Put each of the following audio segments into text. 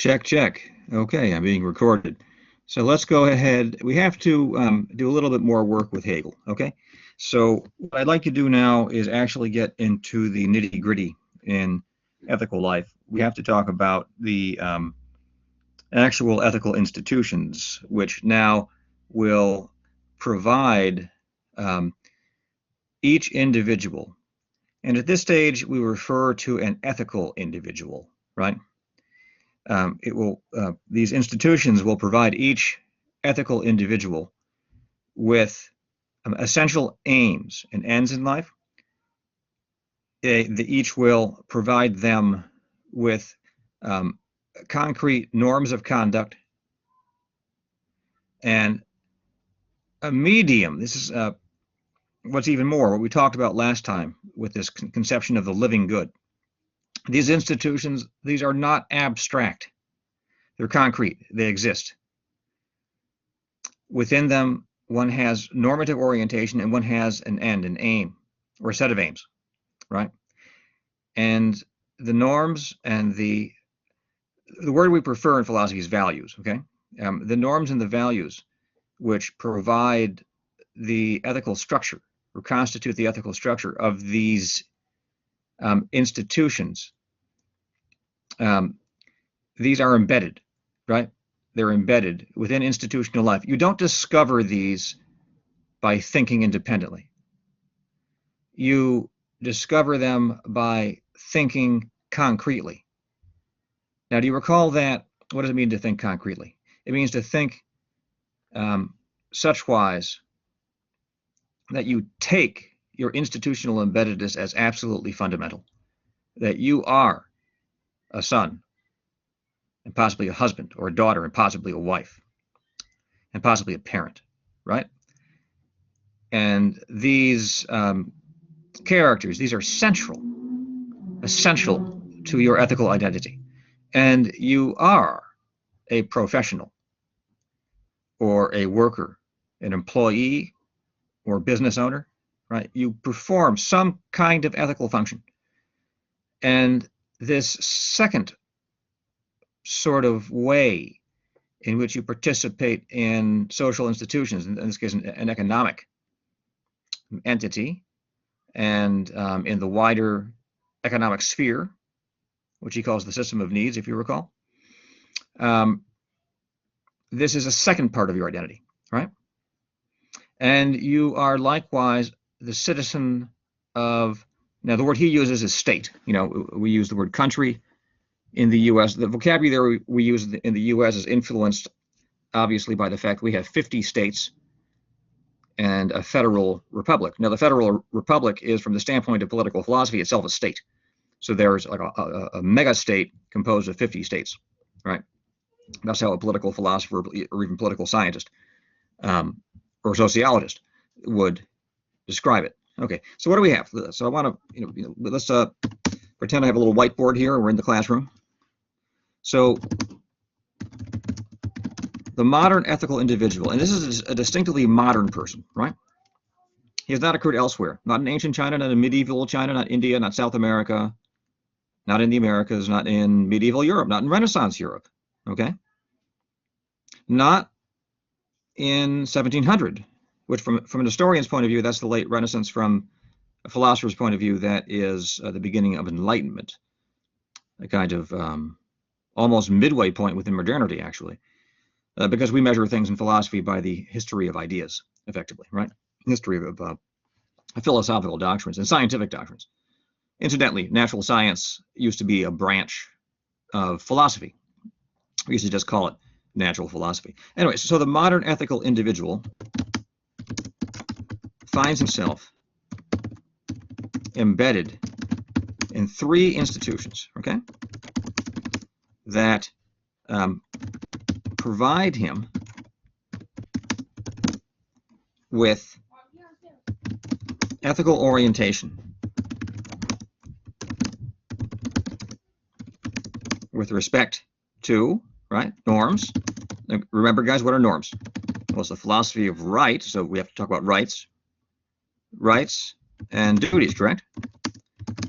Check, check. Okay, I'm being recorded. So let's go ahead. We have to do a little bit more work with Hegel, okay? So what I'd like to do now is actually get into the nitty-gritty in ethical life. We have to talk about the actual ethical institutions, which now will provide um, each individual. And at this stage, we refer to an ethical individual, right? These institutions will provide each ethical individual with essential aims and ends in life. They each will provide them with concrete norms of conduct and a medium. This is what's even more, what we talked about last time with this conception of the living good. These institutions, these are not abstract. They're concrete. They exist. Within them, one has normative orientation and one has an end, an aim, or a set of aims, right? And the norms and the word we prefer in philosophy is values, okay? The norms and the values which provide the ethical structure or constitute the ethical structure of these institutions, these are embedded, right? They're embedded within institutional life. You don't discover these by thinking independently. You discover them by thinking concretely. Now, do you recall that? What does it mean to think concretely? It means to think such wise that you take your institutional embeddedness as absolutely fundamental, that you are a son and possibly a husband or a daughter and possibly a wife and possibly a parent, right? And these characters, these are essential to your ethical identity. And you are a professional or a worker, an employee or business owner, right? You perform some kind of ethical function. And this second sort of way in which you participate in social institutions, in this case, an economic entity, and in the wider economic sphere, which he calls the system of needs, if you recall. This is a second part of your identity, right? And you are likewise the citizen of, now the word he uses is state. You know, we use the word country in the U.S. The vocabulary we use in the U.S. is influenced, obviously, by the fact we have 50 states and a federal republic. Now, the federal republic is, from the standpoint of political philosophy, itself a state. So there's like a mega state composed of 50 states, right? That's how a political philosopher or even political scientist or sociologist would describe it. Okay, so what do we have? So I want to, let's pretend I have a little whiteboard here. We're in the classroom. So the modern ethical individual, and this is a distinctively modern person, right? He has not occurred elsewhere, not in ancient China, not in medieval China, not India, not South America, not in the Americas, not in medieval Europe, not in Renaissance Europe, okay? Not in 1700, which from an historian's point of view, that's the late Renaissance. From a philosopher's point of view, that is the beginning of Enlightenment, a kind of almost midway point within modernity, actually, because we measure things in philosophy by the history of ideas, effectively, right? History of philosophical doctrines and scientific doctrines. Incidentally, natural science used to be a branch of philosophy. We used to just call it natural philosophy. Anyway, so the modern ethical individual finds himself embedded in three institutions, okay, that provide him with ethical orientation with respect to, right, norms. Now, remember, guys, what are norms? Well, it's the philosophy of right, so we have to talk about rights and duties, correct?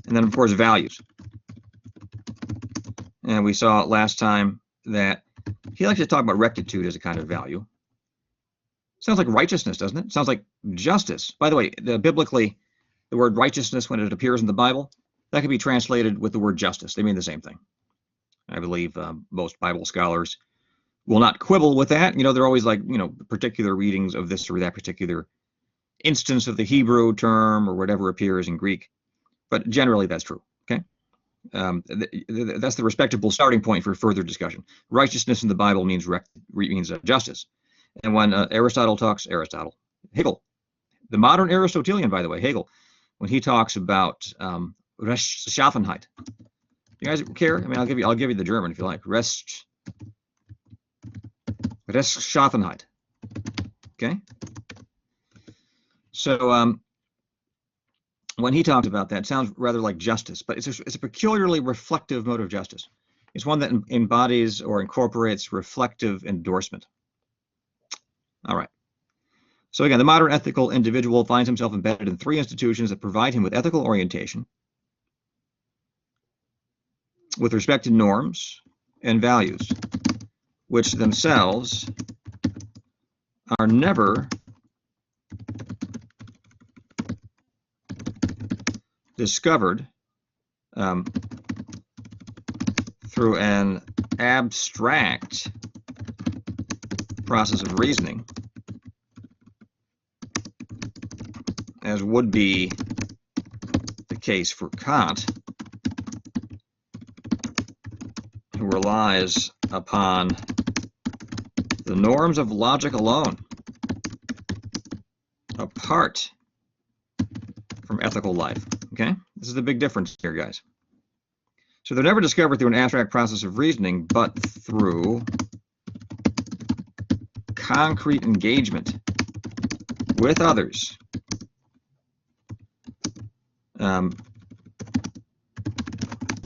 And then, of course, values. And we saw last time that he likes to talk about rectitude as a kind of value. Sounds like righteousness, doesn't it? Sounds like justice. By the way, biblically, the word righteousness, when it appears in the Bible, that can be translated with the word justice. They mean the same thing. I believe most Bible scholars will not quibble with that. They're always like, particular readings of this or that particular instance of the Hebrew term or whatever appears in Greek. But generally, that's true. Okay. That's the respectable starting point for further discussion. Righteousness in the Bible means justice. And when Hegel, the modern Aristotelian, by the way, Hegel, when he talks about Rechtschaffenheit, you guys care? I mean, I'll give you the German if you like. Rechtschaffenheit. Okay. So when he talks about that, it sounds rather like justice, but it's a peculiarly reflective mode of justice. It's one that embodies or incorporates reflective endorsement. All right. So again, the modern ethical individual finds himself embedded in three institutions that provide him with ethical orientation with respect to norms and values, which themselves are never discovered through an abstract process of reasoning, as would be the case for Kant, who relies upon the norms of logic alone, apart from ethical life. Okay? This is the big difference here, guys. So they're never discovered through an abstract process of reasoning, but through concrete engagement with others,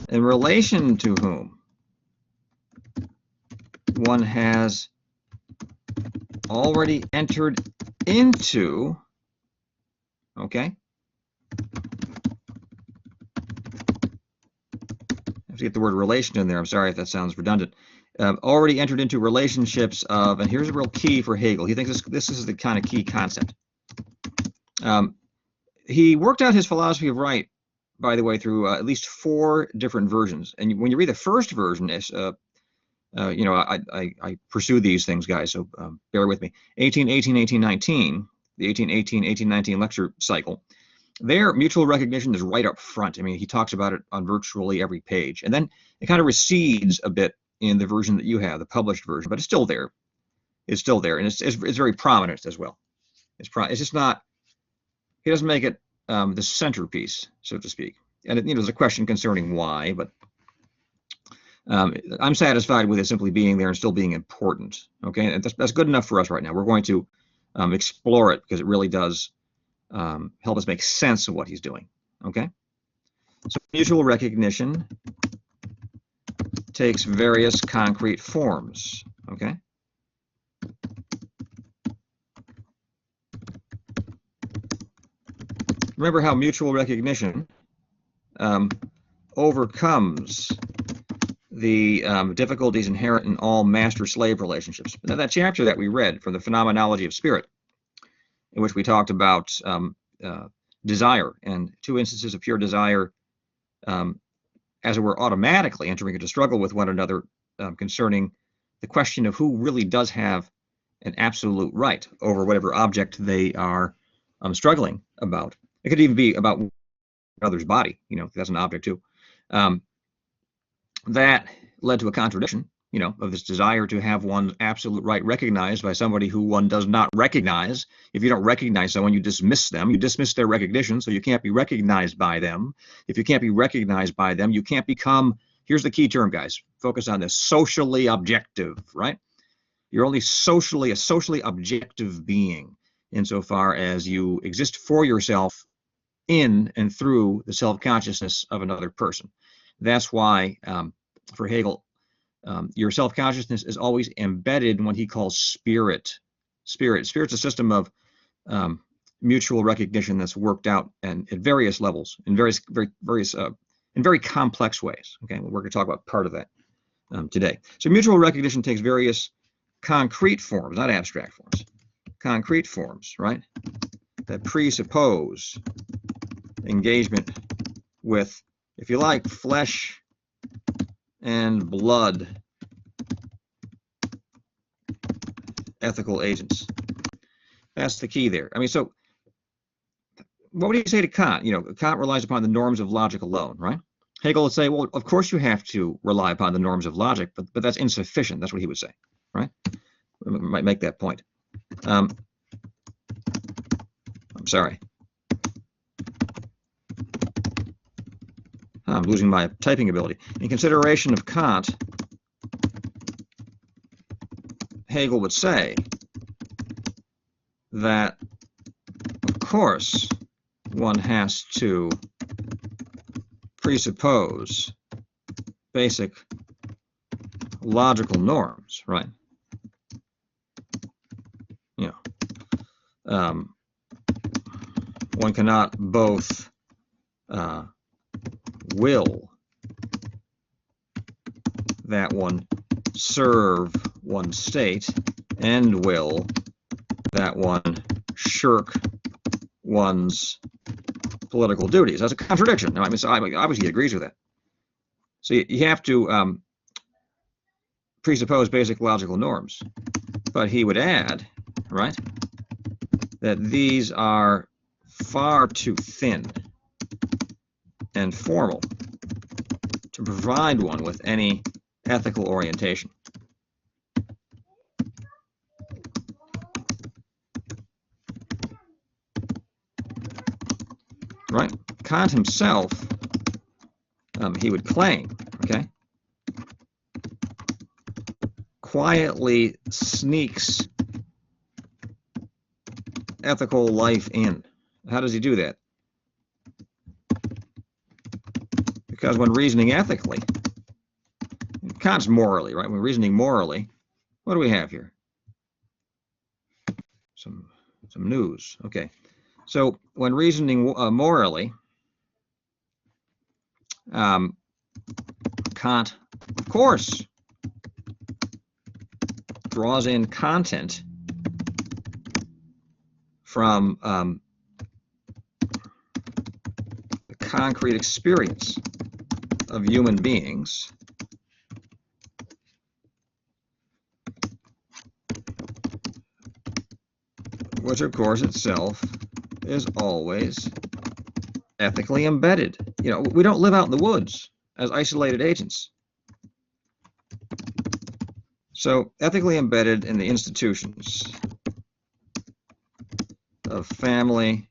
in relation to whom one has already entered into, okay? I have to get the word relation in there. I'm sorry if that sounds redundant. Already entered into relationships of, and here's a real key for Hegel. He thinks this is the kind of key concept. He worked out his philosophy of right, by the way, through at least 4 different versions. And when you read the first version, I pursue these things, guys, so bear with me. 1818, 1819, the 1818, 1819 lecture cycle. Their mutual recognition is right up front. I mean, he talks about it on virtually every page. And then it kind of recedes a bit in the version that you have, the published version, but it's still there. It's still there, and it's very prominent as well. It's just not, he doesn't make it the centerpiece, so to speak. And there's a question concerning why, but I'm satisfied with it simply being there and still being important. Okay, and that's good enough for us right now. We're going to explore it because it really does help us make sense of what he's doing. Okay, so mutual recognition takes various concrete forms. Okay. Remember how mutual recognition overcomes the difficulties inherent in all master-slave relationships. Now, that chapter that we read from the Phenomenology of Spirit, in which we talked about desire and 2 instances of pure desire, as it were, automatically entering into struggle with one another concerning the question of who really does have an absolute right over whatever object they are struggling about. It could even be about another's body, that's an object too. That led to a contradiction, of this desire to have one's absolute right recognized by somebody who one does not recognize. If you don't recognize someone, you dismiss them. You dismiss their recognition, so you can't be recognized by them. If you can't be recognized by them, you can't become, here's the key term, guys, focus on this, socially objective, right? You're only a socially objective being insofar as you exist for yourself in and through the self-consciousness of another person. That's why, for Hegel, your self-consciousness is always embedded in what he calls spirit. Spirit's a system of mutual recognition that's worked out and at various levels, in very complex ways. Okay, we're going to talk about part of that today. So mutual recognition takes various concrete forms, not abstract forms, concrete forms, right, that presuppose engagement with, if you like, flesh and blood ethical agents. That's the key there. I mean, so what would you say to Kant? You know, Kant relies upon the norms of logic alone, right? Hegel would say, well, of course you have to rely upon the norms of logic, but that's insufficient. That's what he would say, right? I might make that point. I'm sorry. I'm losing my typing ability. In consideration of Kant, Hegel would say that, of course, one has to presuppose basic logical norms, right? You know, one cannot both will that one serve one state and will that one shirk one's political duties. That's a contradiction. No, I mean, so obviously he agrees with that. So you have to presuppose basic logical norms. But he would add, right, that these are far too thin and formal to provide one with any ethical orientation. Right? Kant himself, he would claim, okay, quietly sneaks ethical life in. How does he do that? Because when reasoning ethically, Kant's morally, right? When reasoning morally, what do we have here? Some news. Okay. So when reasoning morally, Kant, of course, draws in content from the concrete experience of human beings, which of course itself is always ethically embedded. You know, we don't live out in the woods as isolated agents. So ethically embedded in the institutions of family,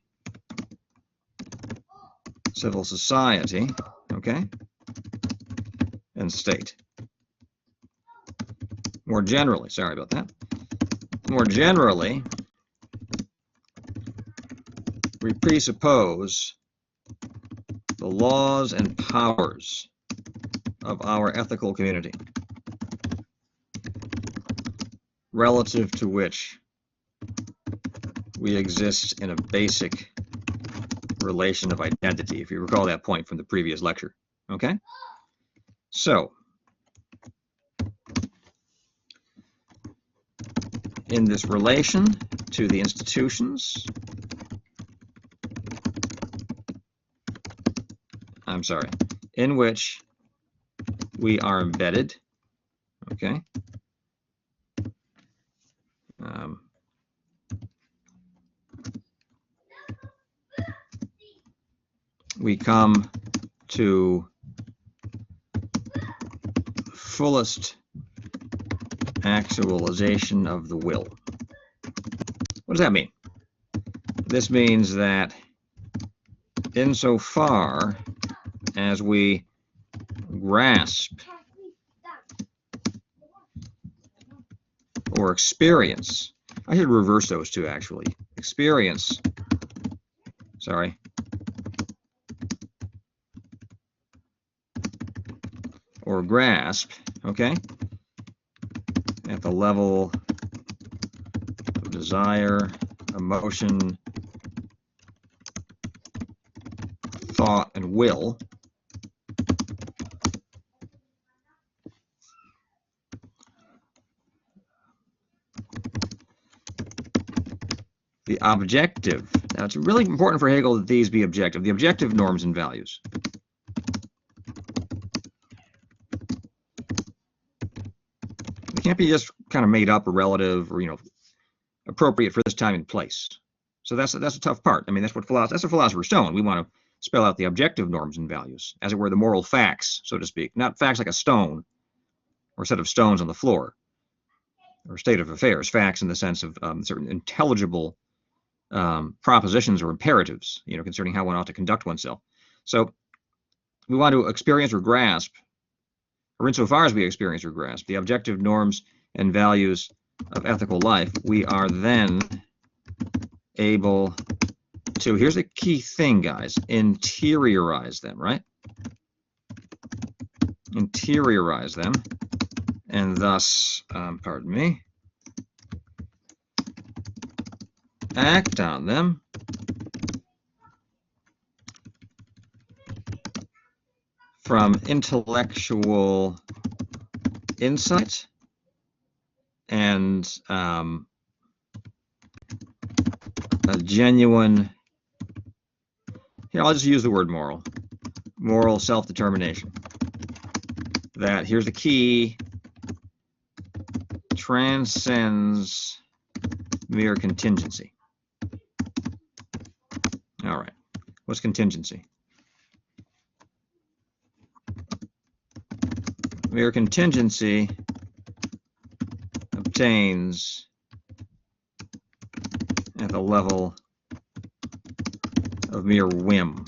civil society, okay, and state. More generally, sorry about that. More generally, we presuppose the laws and powers of our ethical community, relative to which we exist in a basic relation of identity, if you recall that point from the previous lecture. Okay? So, in this relation to the institutions, in which we are embedded, okay? We come to fullest actualization of the will. What does that mean? This means that insofar as we grasp or experience, I should reverse those two actually. Experience, sorry, or grasp, okay, at the level of desire, emotion, thought, and will, the objective. Now, it's really important for Hegel that these be objective, the objective norms and values. They can't be just kind of made up or relative or, appropriate for this time and place. So that's a tough part. I mean, that's a philosopher's stone. We want to spell out the objective norms and values, as it were, the moral facts, so to speak. Not facts like a stone or a set of stones on the floor, or state of affairs. Facts in the sense of certain intelligible propositions or imperatives, concerning how one ought to conduct oneself. So we want to experience or grasp, or insofar as we experience or grasp, the objective norms and values of ethical life, we are then able to, here's the key thing, guys, interiorize them, right? Interiorize them, and thus, pardon me, act on them from intellectual insight and a genuine, here I'll just use the word moral self-determination. That, here's the key, transcends mere contingency. All right, what's contingency? Mere contingency obtains at the level of mere whim,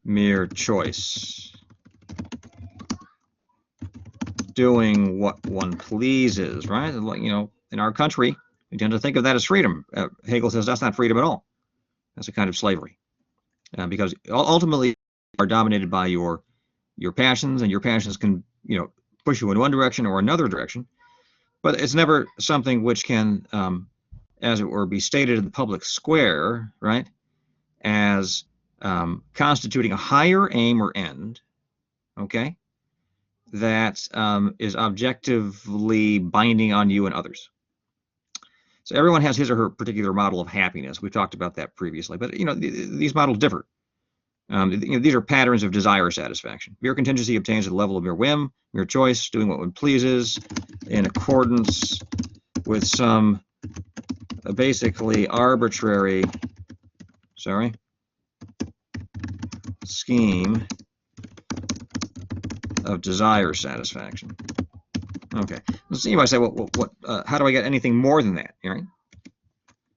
mere choice, doing what one pleases, right? In our country, we tend to think of that as freedom. Hegel says that's not freedom at all. That's a kind of slavery, because ultimately you are dominated by your passions, and your passions can, push you in one direction or another direction, but it's never something which can, as it were, be stated in the public square, right, as constituting a higher aim or end, okay, that is objectively binding on you and others. So everyone has his or her particular model of happiness. We've talked about that previously, but these models differ. These are patterns of desire satisfaction. Mere contingency obtains at the level of mere whim, mere choice, doing what one pleases, in accordance with some basically arbitrary, scheme of desire satisfaction. Okay, so you might say, well, how do I get anything more than that? Right?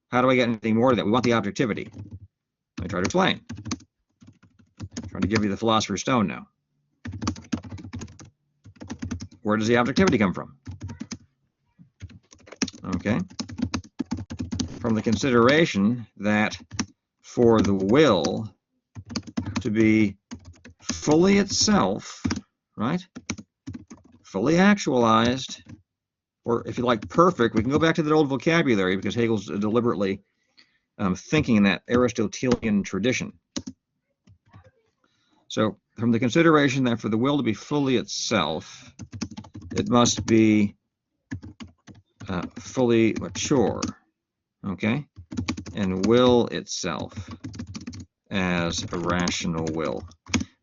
How do I get anything more than that? We want the objectivity. Let me try to explain. I'm trying to give you the philosopher's stone now. Where does the objectivity come from? Okay, from the consideration that for the will to be fully itself, right, fully actualized, or if you like, perfect, we can go back to that old vocabulary because Hegel's deliberately thinking in that Aristotelian tradition. So from the consideration that for the will to be fully itself, it must be fully mature, okay, and will itself as a rational will.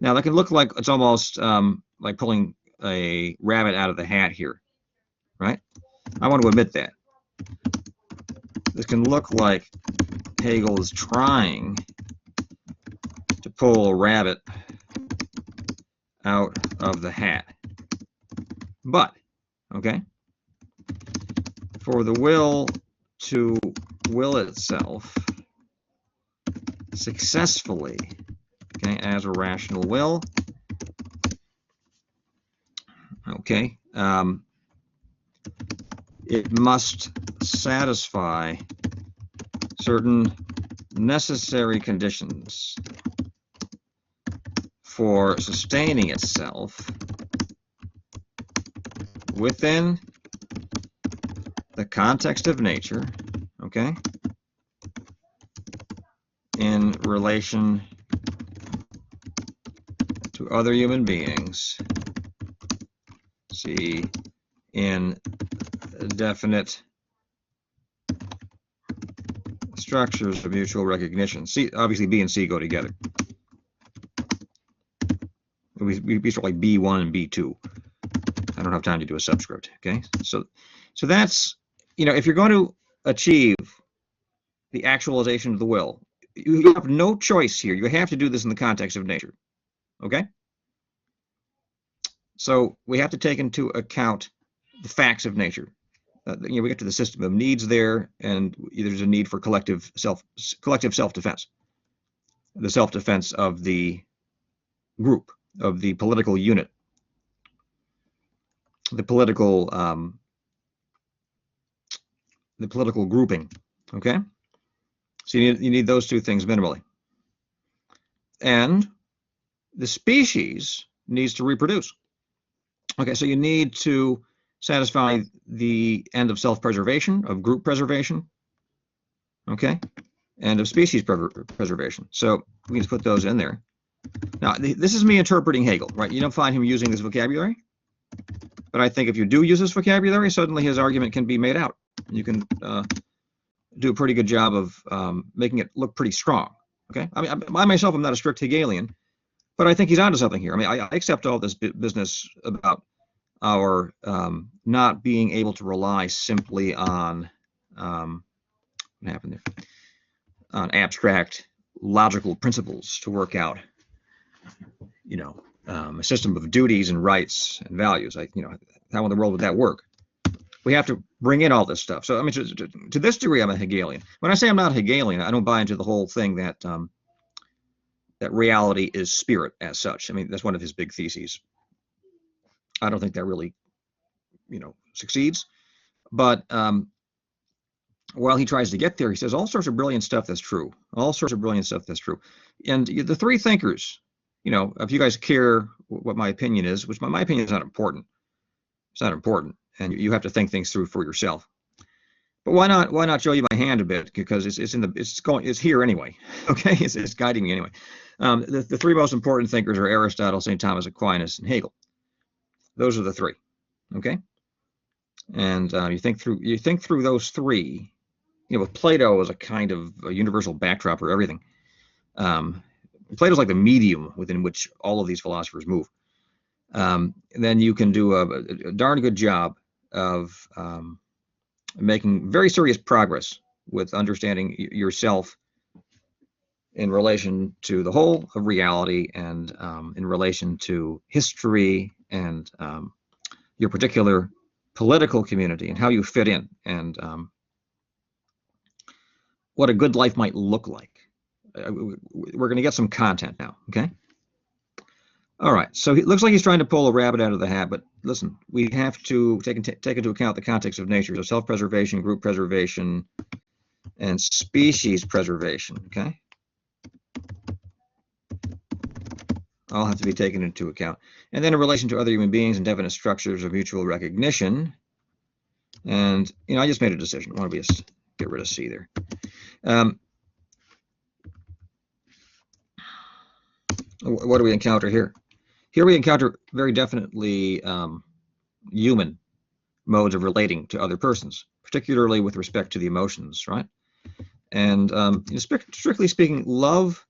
Now that can look like it's almost like pulling a rabbit out of the hat here, right? I want to admit that. This can look like Hegel is trying to pull a rabbit out of the hat. But, okay, for the will to will itself successfully, okay, as a rational will, okay, it must satisfy certain necessary conditions for sustaining itself within the context of nature, okay, in relation to other human beings, see, in definite structures of mutual recognition. C, obviously B and C go together. We start like B1 and B2. I don't have time to do a subscript, okay? So that's, if you're going to achieve the actualization of the will, you have no choice here. You have to do this in the context of nature, okay? So we have to take into account the facts of nature. We get to the system of needs there, and there's a need for collective self-defense, the self-defense of the group, of the political unit, the political grouping. Okay, so you need those two things minimally, and the species needs to reproduce. Okay, so you need to satisfy the end of self-preservation, of group preservation, okay, and of species preservation. So we need to put those in there. Now, this is me interpreting Hegel, right? You don't find him using this vocabulary, but I think if you do use this vocabulary, suddenly his argument can be made out. You can do a pretty good job of making it look pretty strong, okay? I mean, I myself am not a strict Hegelian, but I think he's onto something here. I mean, I accept all this business about our not being able to rely simply on what happened there? On abstract logical principles to work out, a system of duties and rights and values. How in the world would that work? We have to bring in all this stuff. So, I mean, to this degree, I'm a Hegelian. When I say I'm not Hegelian, I don't buy into the whole thing that that reality is spirit as such. I mean, that's one of his big theses. I don't think that really, succeeds. But while he tries to get there, he says all sorts of brilliant stuff that's true. All sorts of brilliant stuff that's true. And the three thinkers, if you guys care what my opinion is, which my opinion is not important. It's not important, and you have to think things through for yourself. But why not show you my hand a bit, because it's here anyway. Okay, it's guiding me anyway. The three most important thinkers are Aristotle, St. Thomas Aquinas, and Hegel. Those are the three. Okay, and you think through those three. With Plato as a kind of a universal backdrop for everything. Plato's like the medium within which all of these philosophers move. Then you can do a darn good job of making very serious progress with understanding yourself in relation to the whole of reality, and in relation to history, and your particular political community, and how you fit in, and what a good life might look like. We're going to get some content now, okay? All right, so it looks like he's trying to pull a rabbit out of the hat, but listen, we have to take into account the context of nature, so self-preservation, group preservation, and species preservation, okay? All have to be taken into account. And then in relation to other human beings and definite structures of mutual recognition. And, I just made a decision. I want to get rid of C there. What do we encounter here? Here we encounter very definitely human modes of relating to other persons, particularly with respect to the emotions, right? And strictly speaking, love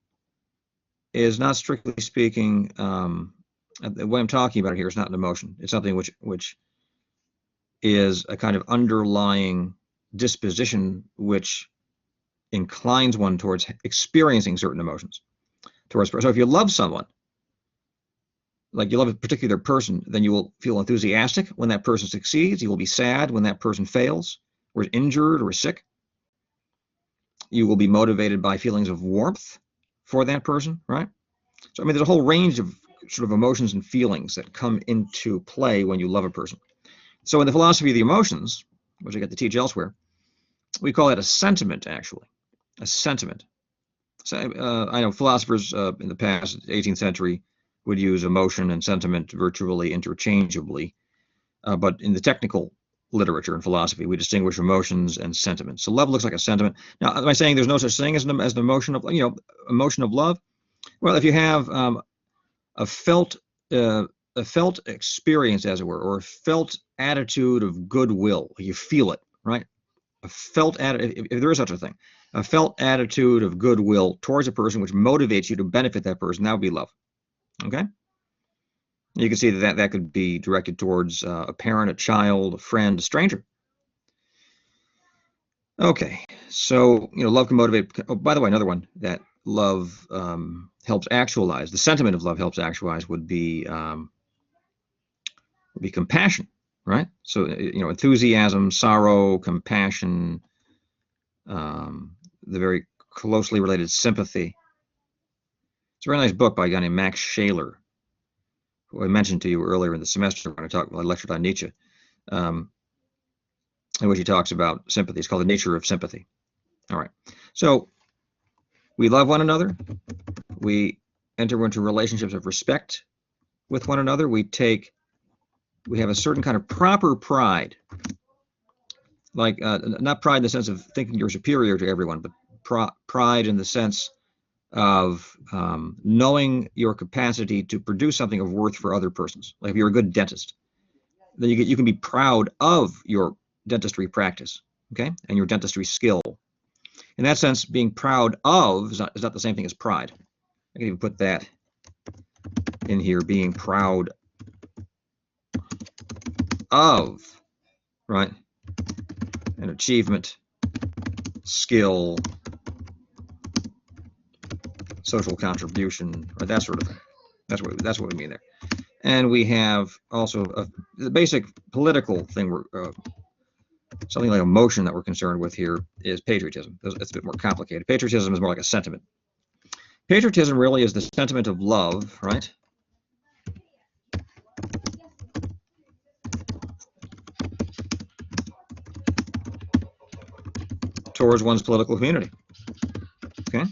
is not strictly speaking, what I'm talking about here is not an emotion. It's something which is a kind of underlying disposition which inclines one towards experiencing certain emotions. So if you love someone, like you love a particular person, then you will feel enthusiastic when that person succeeds. You will be sad when that person fails, or is injured, or is sick. You will be motivated by feelings of warmth for that person, right? So, I mean, there's a whole range of sort of emotions and feelings that come into play when you love a person. So in the philosophy of the emotions, which I get to teach elsewhere, we call it a sentiment, actually. A sentiment. So I know philosophers in the past, 18th century, would use emotion and sentiment virtually interchangeably. But in the technical literature and philosophy, we distinguish emotions and sentiments. So love looks like a sentiment. Now, am I saying there's no such thing as an emotion of, emotion of love? Well, if you have a felt experience, as it were, or a felt attitude of goodwill, you feel it, right? A felt attitude, if there is such a thing, A felt attitude of goodwill towards a person which motivates you to benefit that person. That would be love. Okay? You can see that could be directed towards a parent, a child, a friend, a stranger. Okay, so love can motivate. Oh, by the way, another one that love helps actualize. The sentiment of love helps actualize would be compassion, right? So enthusiasm, sorrow, compassion, the very closely related sympathy. It's a very nice book by a guy named Max Shaler, who I mentioned to you earlier in the semester when I lectured on Nietzsche, in which he talks about sympathy. It's called The Nature of Sympathy. All right. So we love one another. We enter into relationships of respect with one another. We have a certain kind of proper pride, like not pride in the sense of thinking you're superior to everyone, but pride in the sense of knowing your capacity to produce something of worth for other persons. Like if you're a good dentist, then you can be proud of your dentistry practice, okay, and your dentistry skill. In that sense, being proud of is not the same thing as pride. I can even put that in here, being proud of, right, an achievement, skill, social contribution, or that sort of thing. That's what we mean there. And we have also the basic political thing, something like emotion that we're concerned with here is patriotism. It's a bit more complicated. Patriotism is more like a sentiment. Patriotism really is the sentiment of love, right? Towards one's political community. Okay?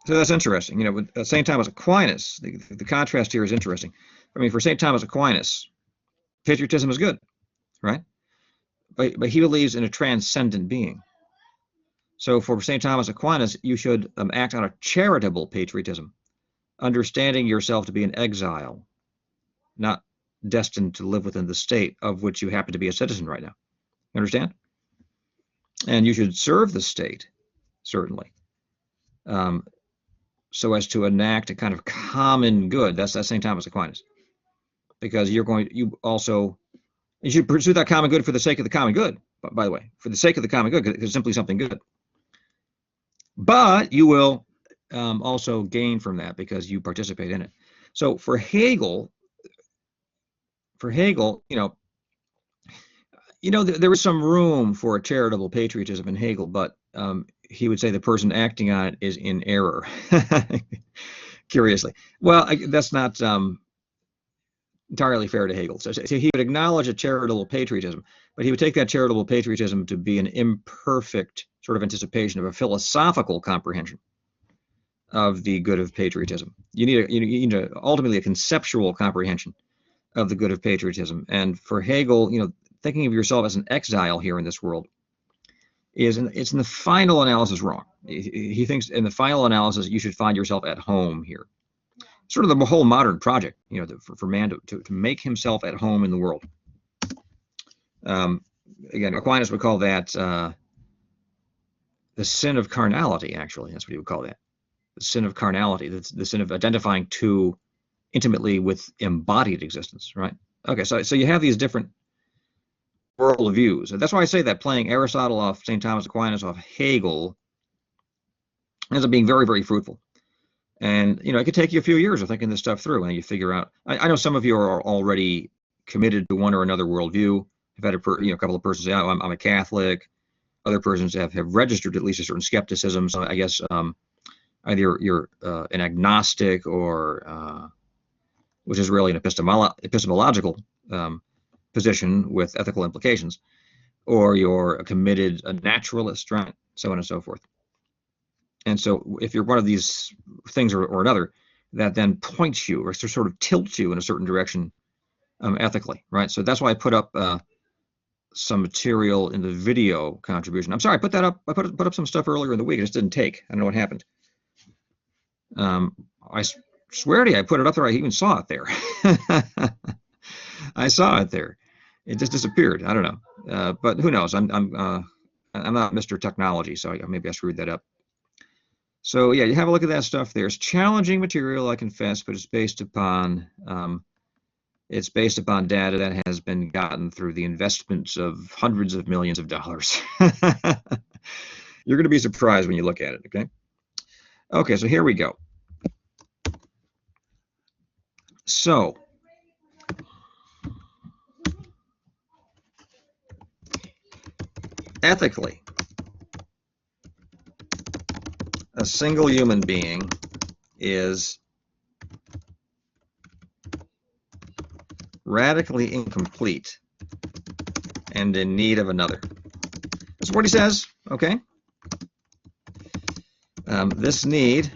So that's interesting. With St. Thomas Aquinas, the contrast here is interesting. I mean, for St. Thomas Aquinas, patriotism is good, right? But he believes in a transcendent being. So for St. Thomas Aquinas, you should act on a charitable patriotism, understanding yourself to be an exile, not destined to live within the state of which you happen to be a citizen right now. You understand? And you should serve the state, certainly, so as to enact a kind of common good. That's St. Thomas Aquinas, because you should pursue that common good for the sake of the common good. By the way, for the sake of the common good, because it's simply something good. But you will also gain from that because you participate in it. So for Hegel, there is some room for a charitable patriotism in Hegel, but he would say the person acting on it is in error. Curiously, well, that's not entirely fair to Hegel. So he would acknowledge a charitable patriotism, but he would take that charitable patriotism to be an imperfect sort of anticipation of a philosophical comprehension of the good of patriotism. You need ultimately a conceptual comprehension of the good of patriotism. And for Hegel, thinking of yourself as an exile here in this world it's in the final analysis wrong. He thinks in the final analysis you should find yourself at home here. Sort of the whole modern project, for man to make himself at home in the world. Again, Aquinas would call that the sin of carnality. Actually, that's what he would call that. The sin of carnality, the sin of identifying too intimately with embodied existence, right? Okay, so you have these different worldviews. And that's why I say that playing Aristotle off St. Thomas Aquinas off Hegel ends up being very, very fruitful. And, it could take you a few years of thinking this stuff through, and you figure out. I know some of you are already committed to one or another worldview. I've had a couple of persons say, oh, I'm a Catholic. Other persons have registered at least a certain skepticism. So I guess either you're an agnostic or, which is really an epistemological position with ethical implications, or you're a naturalist, right? So on and so forth. And so if you're one of these things or another, that then points you or sort of tilts you in a certain direction ethically, right? So that's why I put up some material in the video contribution. I'm sorry, I put that up. I put up some stuff earlier in the week. It just didn't take. I don't know what happened. I swear to you, I put it up there. I even saw it there. I saw it there. It just disappeared. I don't know, but who knows? I'm not Mr. Technology, so maybe I screwed that up. So yeah, you have a look at that stuff there. It's challenging material, I confess, but it's based upon data that has been gotten through the investments of hundreds of millions of dollars. You're going to be surprised when you look at it, okay? Okay, so here we go. So, ethically, a single human being is radically incomplete and in need of another. That's what he says, okay? This need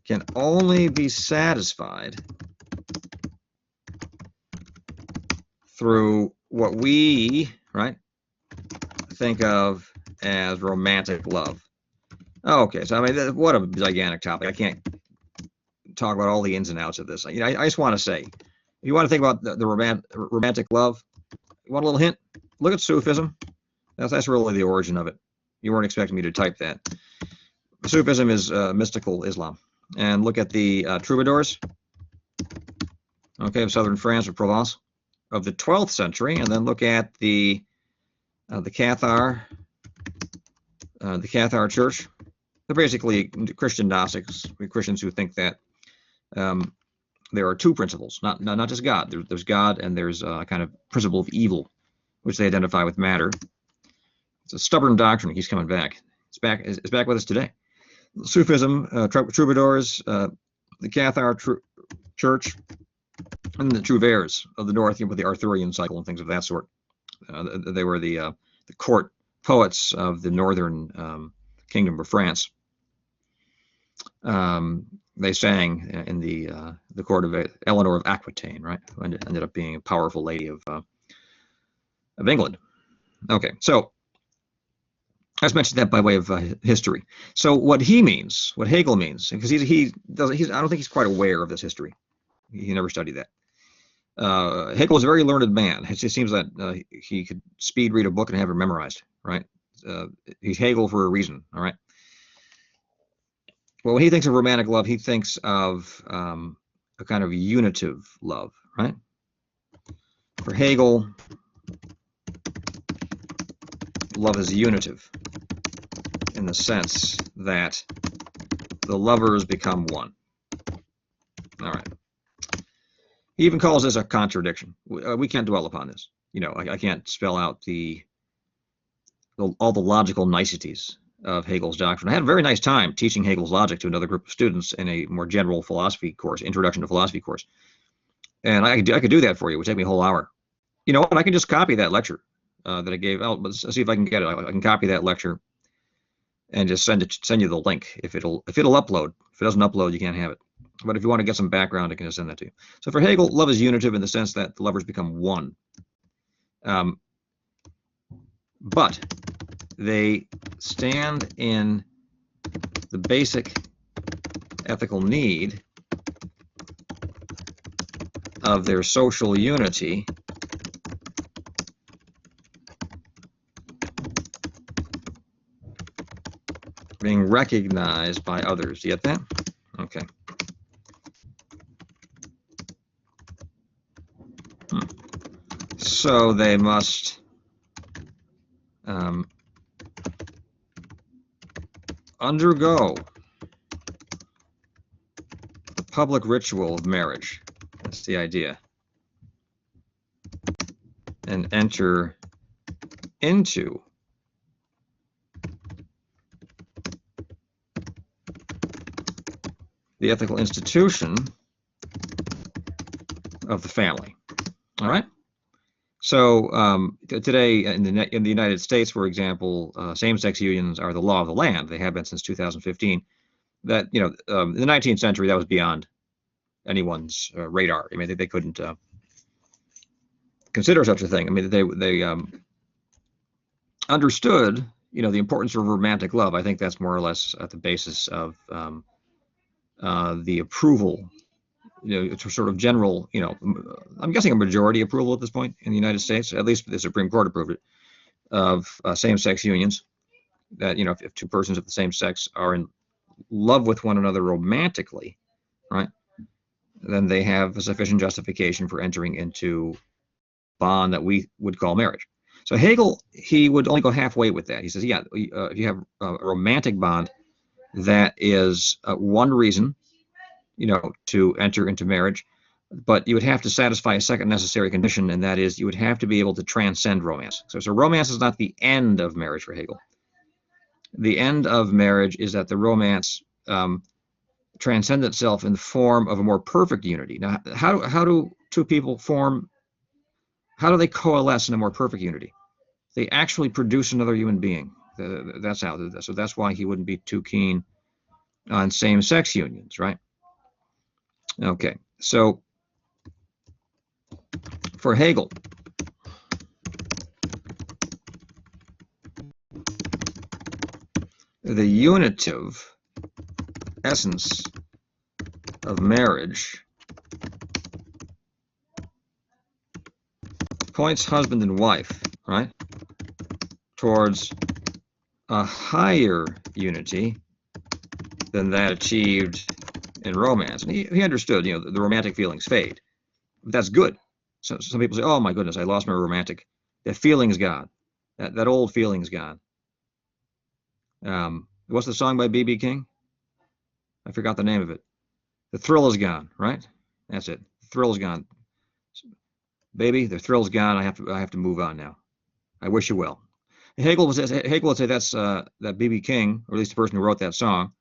can only be satisfied through what we, right, think of as romantic love. Okay, so I mean, what a gigantic topic. I can't talk about all the ins and outs of this. I just want to say, if you want to think about the romantic love, you want a little hint? Look at Sufism. That's really the origin of it. You weren't expecting me to type that. Sufism is mystical Islam. And look at the troubadours, okay, of southern France or Provence of the 12th century, and then look at the Cathar Church. They're basically Christian Gnostics, Christians who think that there are two principles, not just God. There's God and there's a kind of principle of evil, which they identify with matter. It's a stubborn doctrine. He's coming back. It's back with us today. Sufism, troubadours, the Cathar Church, and the Trouvères of the North, with the Arthurian cycle and things of that sort. They were the court poets of the northern kingdom of France. They sang in the court of Eleanor of Aquitaine, right? Who ended up being a powerful lady of England. Okay, so I just mentioned that by way of history. So what he means, what Hegel means, because I don't think he's quite aware of this history. He never studied that. Hegel is a very learned man. It just seems that he could speed read a book and have it memorized, right? He's Hegel for a reason, all right? Well, when he thinks of romantic love, he thinks of a kind of unitive love, right? For Hegel, love is unitive in the sense that the lovers become one. All right. He even calls this a contradiction. We can't dwell upon this. I can't spell out all the logical niceties of Hegel's doctrine. I had a very nice time teaching Hegel's logic to another group of students in a more general philosophy course, introduction to philosophy course. And I could do that for you. It would take me a whole hour. You know what? I can just copy that lecture that I gave out. Let's see if I can get it. I can copy that lecture and just send you the link if it'll upload. If it doesn't upload, you can't have it. But if you want to get some background, I can just send that to you. So for Hegel, love is unitive in the sense that the lovers become one. But they stand in the basic ethical need of their social unity being recognized by others. Do you get that? Okay. So they must undergo the public ritual of marriage. That's the idea. And enter into the ethical institution of the family. All right. So today in the United States, for example, same-sex unions are the law of the land. They have been since 2015. That in the 19th century, that was beyond anyone's radar. I mean, they couldn't consider such a thing. I mean, they understood the importance of romantic love. I think that's more or less at the basis of the approval it's a sort of general, I'm guessing a majority approval at this point in the United States. At least the Supreme Court approved it, of same-sex unions. That if two persons of the same sex are in love with one another romantically, right, then they have a sufficient justification for entering into bond that we would call marriage. So Hegel, he would only go halfway with that. He says, yeah, if you have a romantic bond, that is one reason, to enter into marriage, but you would have to satisfy a second necessary condition, and that is you would have to be able to transcend romance. So romance is not the end of marriage for Hegel. The end of marriage is that the romance transcends itself in the form of a more perfect unity. Now, how do two people form? How do they coalesce in a more perfect unity? They actually produce another human being. That's how. So that's why he wouldn't be too keen on same-sex unions, right? Okay, so for Hegel, the unitive essence of marriage points husband and wife, right, towards a higher unity than that achieved in romance. And he understood, the romantic feelings fade. But that's good. So some people say, oh my goodness, I lost my romantic. That feeling's gone. That old feeling's gone. What's the song by B.B. King? I forgot the name of it. The thrill is gone, right? That's it. The thrill is gone. Baby, the thrill's gone. I have to move on now. I wish you well. Hegel would say that's that B.B. King, or at least the person who wrote that song,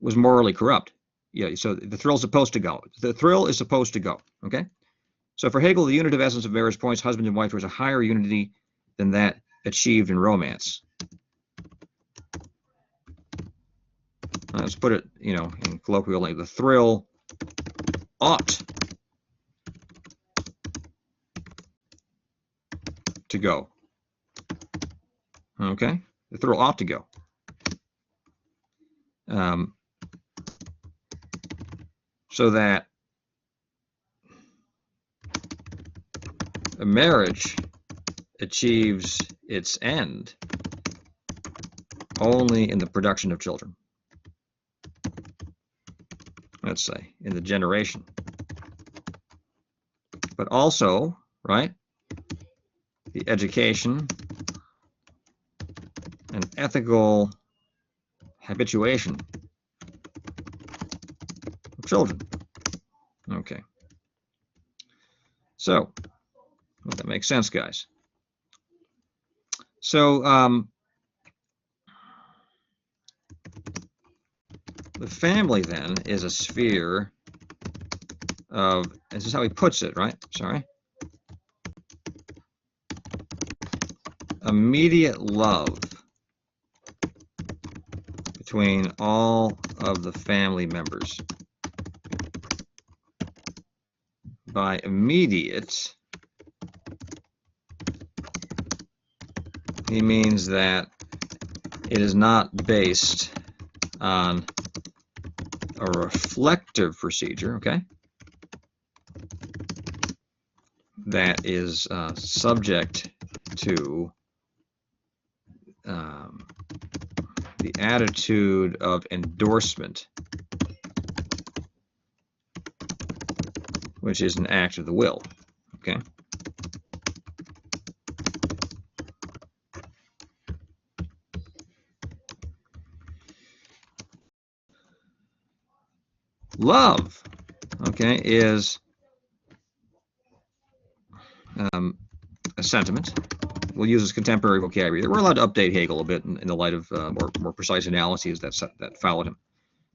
was morally corrupt. Yeah, so the thrill's supposed to go. The thrill is supposed to go. Okay? So for Hegel, the unitive essence of marriage points husband and wife towards a higher unity than that achieved in romance. Let's put it, in colloquial language. The thrill ought to go. Okay? The thrill ought to go. So that a marriage achieves its end only in the production of children. Let's say, in the generation. But also, right, the education and ethical habituation of children. Okay. So, well, that makes sense, guys. So, the family, then, is a sphere of, this is how he puts it, right? Sorry. Immediate love between all of the family members. By immediate, he means that it is not based on a reflective procedure, okay, that is subject to the attitude of endorsement, which is an act of the will, okay? Love, okay, is a sentiment. We'll use this contemporary vocabulary. We're allowed to update Hegel a bit in the light of more precise analyses that followed him,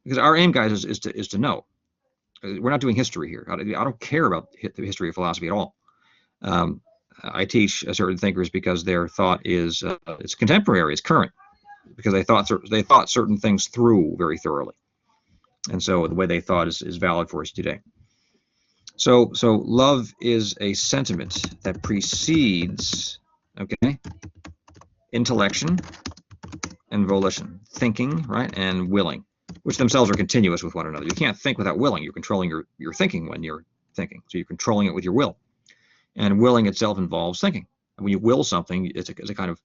because our aim, guys, is to know. We're not doing history here. I don't care about the history of philosophy at all. I teach certain thinkers because their thought is it's contemporary, it's current, because they thought certain things through very thoroughly, and so the way they thought is valid for us today. So love is a sentiment that precedes, okay, intellection and volition, thinking, right, and willing. which themselves are continuous with one another. You can't think without willing. You're controlling your thinking when you're thinking. So you're controlling it with your will. And willing itself involves thinking. And when you will something, it's a kind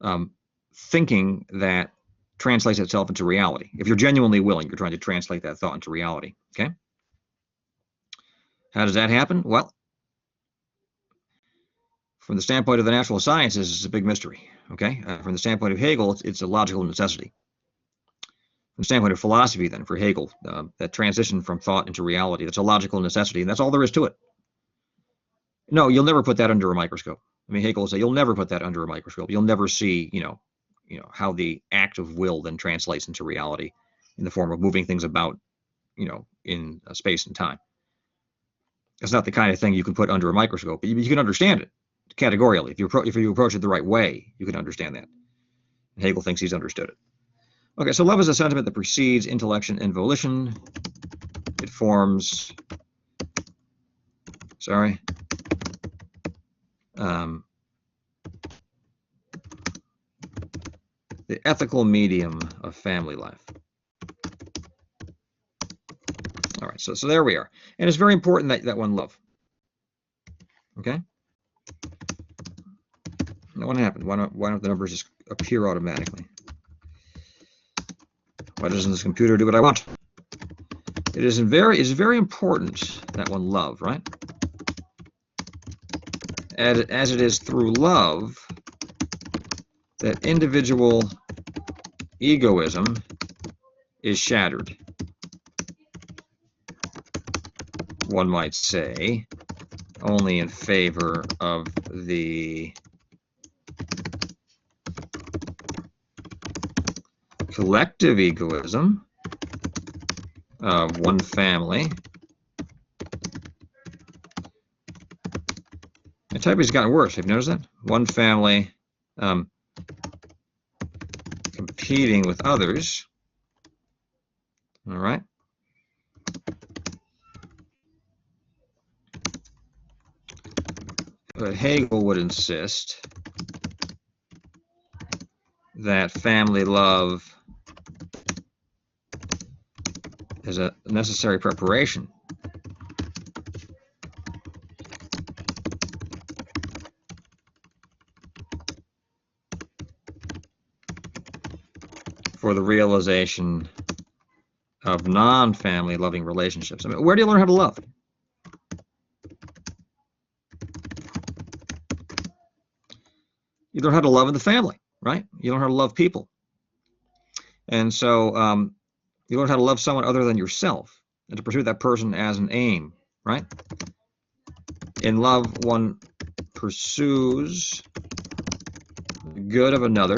of thinking that translates itself into reality. If you're genuinely willing, you're trying to translate that thought into reality. Okay? How does that happen? Well, from the standpoint of the natural sciences, it's a big mystery. Okay? From the standpoint of Hegel, it's a logical necessity. From the standpoint of philosophy, then, for Hegel, that transition from thought into reality, that's a logical necessity, and that's all there is to it. No, you'll never put that under a microscope. I mean, Hegel will say you'll never put that under a microscope. You'll never see, how the act of will then translates into reality in the form of moving things about, in space and time. It's not the kind of thing you can put under a microscope, but you can understand it categorically. If you approach it the right way, you can understand that. And Hegel thinks he's understood it. Okay, so love is a sentiment that precedes intellection and volition. It forms, the ethical medium of family life. All right, so there we are. And it's very important that one love. Okay? Now what happened? Why don't the numbers just appear automatically? Why doesn't this computer do what I want? It is very important that one love, right? As it is through love that individual egoism is shattered. One might say, only in favor of the collective egoism of one family. The typing's gotten worse. Have you noticed that? One family competing with others. All right. But Hegel would insist that family love is a necessary preparation for the realization of non-family loving relationships. I mean, where do you learn how to love? You learn how to love in the family, right? You learn how to love people. And so you learn how to love someone other than yourself and to pursue that person as an aim, right? In love, one pursues the good of another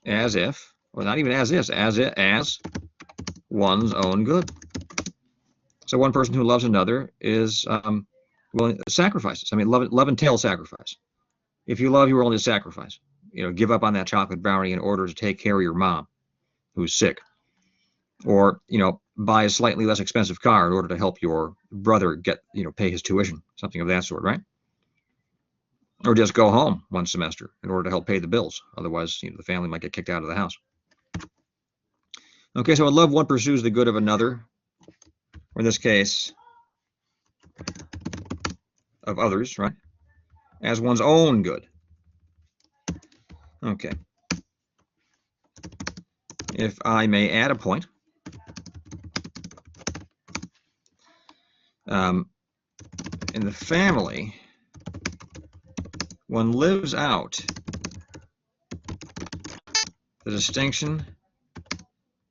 as if, or not even as if, as one's own good. So one person who loves another is willing to sacrifice. I mean, love entails sacrifice. If you love, you are willing to sacrifice. Give up on that chocolate brownie in order to take care of your mom who's sick. Or, buy a slightly less expensive car in order to help your brother pay his tuition, something of that sort, right? Or just go home one semester in order to help pay the bills. Otherwise, the family might get kicked out of the house. Okay, so in love, one pursues the good of another, or in this case, of others, right? As one's own good. Okay. If I may add a point, in the family, one lives out the distinction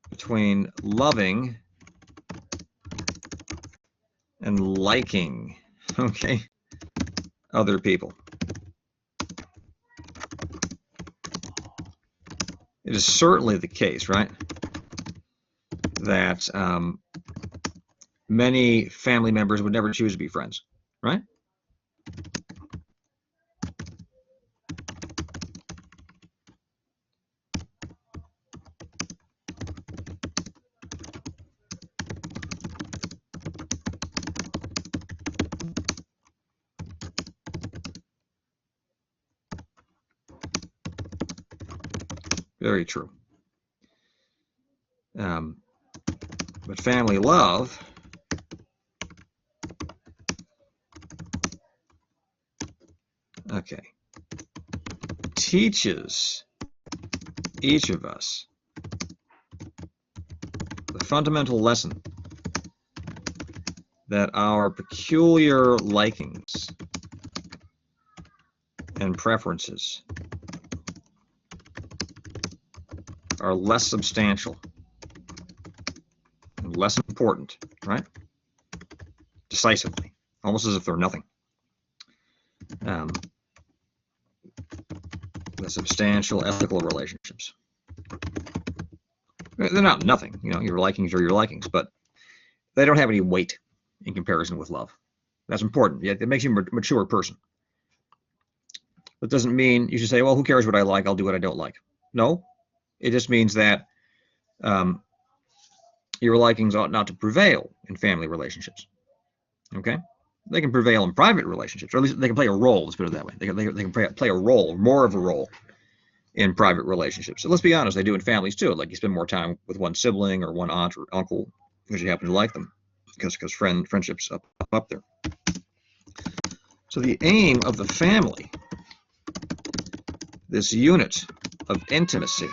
between loving and liking, okay, other people. It is certainly the case, right, that many family members would never choose to be friends, right? Very true. But family love teaches each of us the fundamental lesson that our peculiar likings and preferences are less substantial and less important, right? Decisively, almost as if they're nothing. The substantial ethical relationships. They're not nothing, you know, your likings are your likings, but they don't have any weight in comparison with love. That's important. Yeah, it makes you a mature person. That doesn't mean you should say, well, who cares what I like? I'll do what I don't like. No, it just means that your likings ought not to prevail in family relationships. Okay? They can prevail in private relationships, or at least they can play a role, let's put it that way. They can play a role, more of a role in private relationships. So let's be honest, they do in families too. Like you spend more time with one sibling or one aunt or uncle because you happen to like them, because friendships up there. So the aim of the family, this unit of intimacy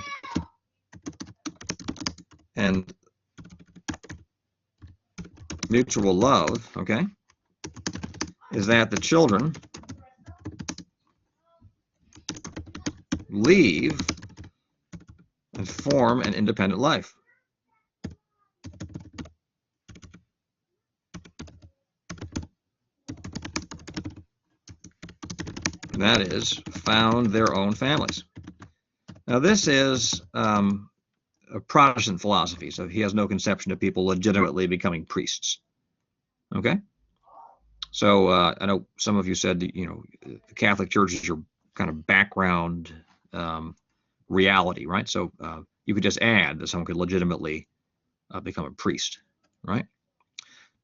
and mutual love, okay, is that the children leave and form an independent life. And that is, found their own families. Now, this is a Protestant philosophy, so he has no conception of people legitimately becoming priests. Okay? So I know some of you said that, you know, the Catholic Church is your kind of background reality, right? So you could just add that someone could legitimately become a priest, right?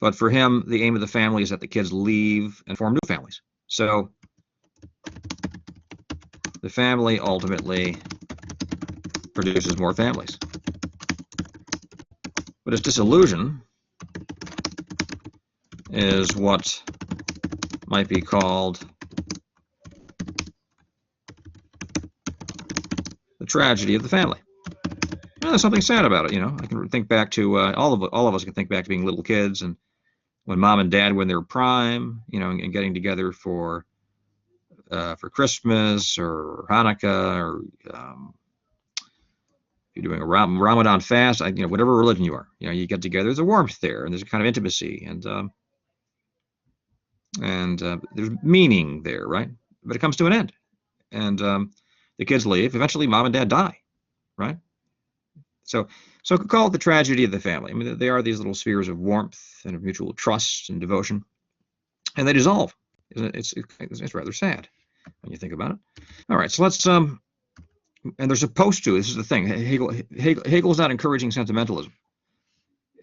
But for him, the aim of the family is that the kids leave and form new families. So the family ultimately produces more families. But its disillusion is what might be called the tragedy of the family. Well, there's something sad about it, you know. I can think back to all of us can think back to being little kids and when mom and dad were in their prime, you know, and getting together for Christmas or Hanukkah, or you're doing a Ramadan fast, you know, whatever religion you are, you know, you get together. There's a warmth there, and there's a kind of intimacy, and there's meaning there, right? But it comes to an end, and the kids leave. Eventually, mom and dad die, right? So call it the tragedy of the family. I mean, they are these little spheres of warmth and of mutual trust and devotion, and they dissolve. It's rather sad when you think about it. All right, so let's and they're supposed to. This is the thing. Hegel's not encouraging sentimentalism.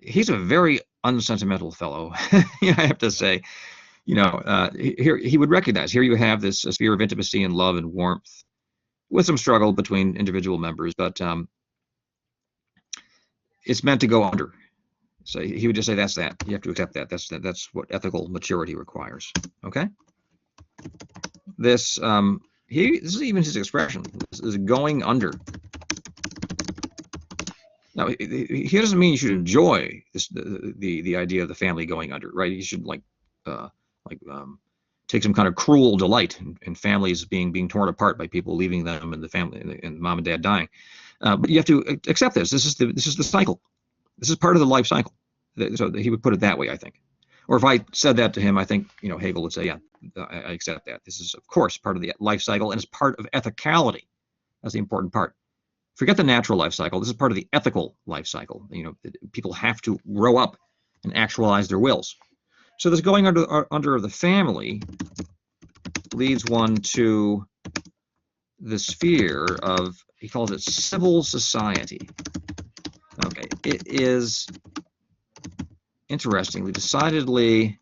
He's a very unsentimental fellow, I have to say. You know, here he would recognize, here you have this sphere of intimacy and love and warmth, with some struggle between individual members, but it's meant to go under. So he would just say, that's that. You have to accept that. That's what ethical maturity requires. Okay. This is even his expression. This is going under. Now, he doesn't mean you should enjoy this, the idea of the family going under, right? You should take some kind of cruel delight in families being torn apart by people leaving them and the family and mom and dad dying. But you have to accept this. This is the cycle. This is part of the life cycle. So he would put it that way, I think. Or if I said that to him, I think, you know, Hegel would say, yeah, I accept that. This is, of course, part of the life cycle, and it's part of ethicality. That's the important part. Forget the natural life cycle. This is part of the ethical life cycle. You know, people have to grow up and actualize their wills. So this going under the family leads one to the sphere of, he calls it civil society. Okay, it is interestingly, decidedly,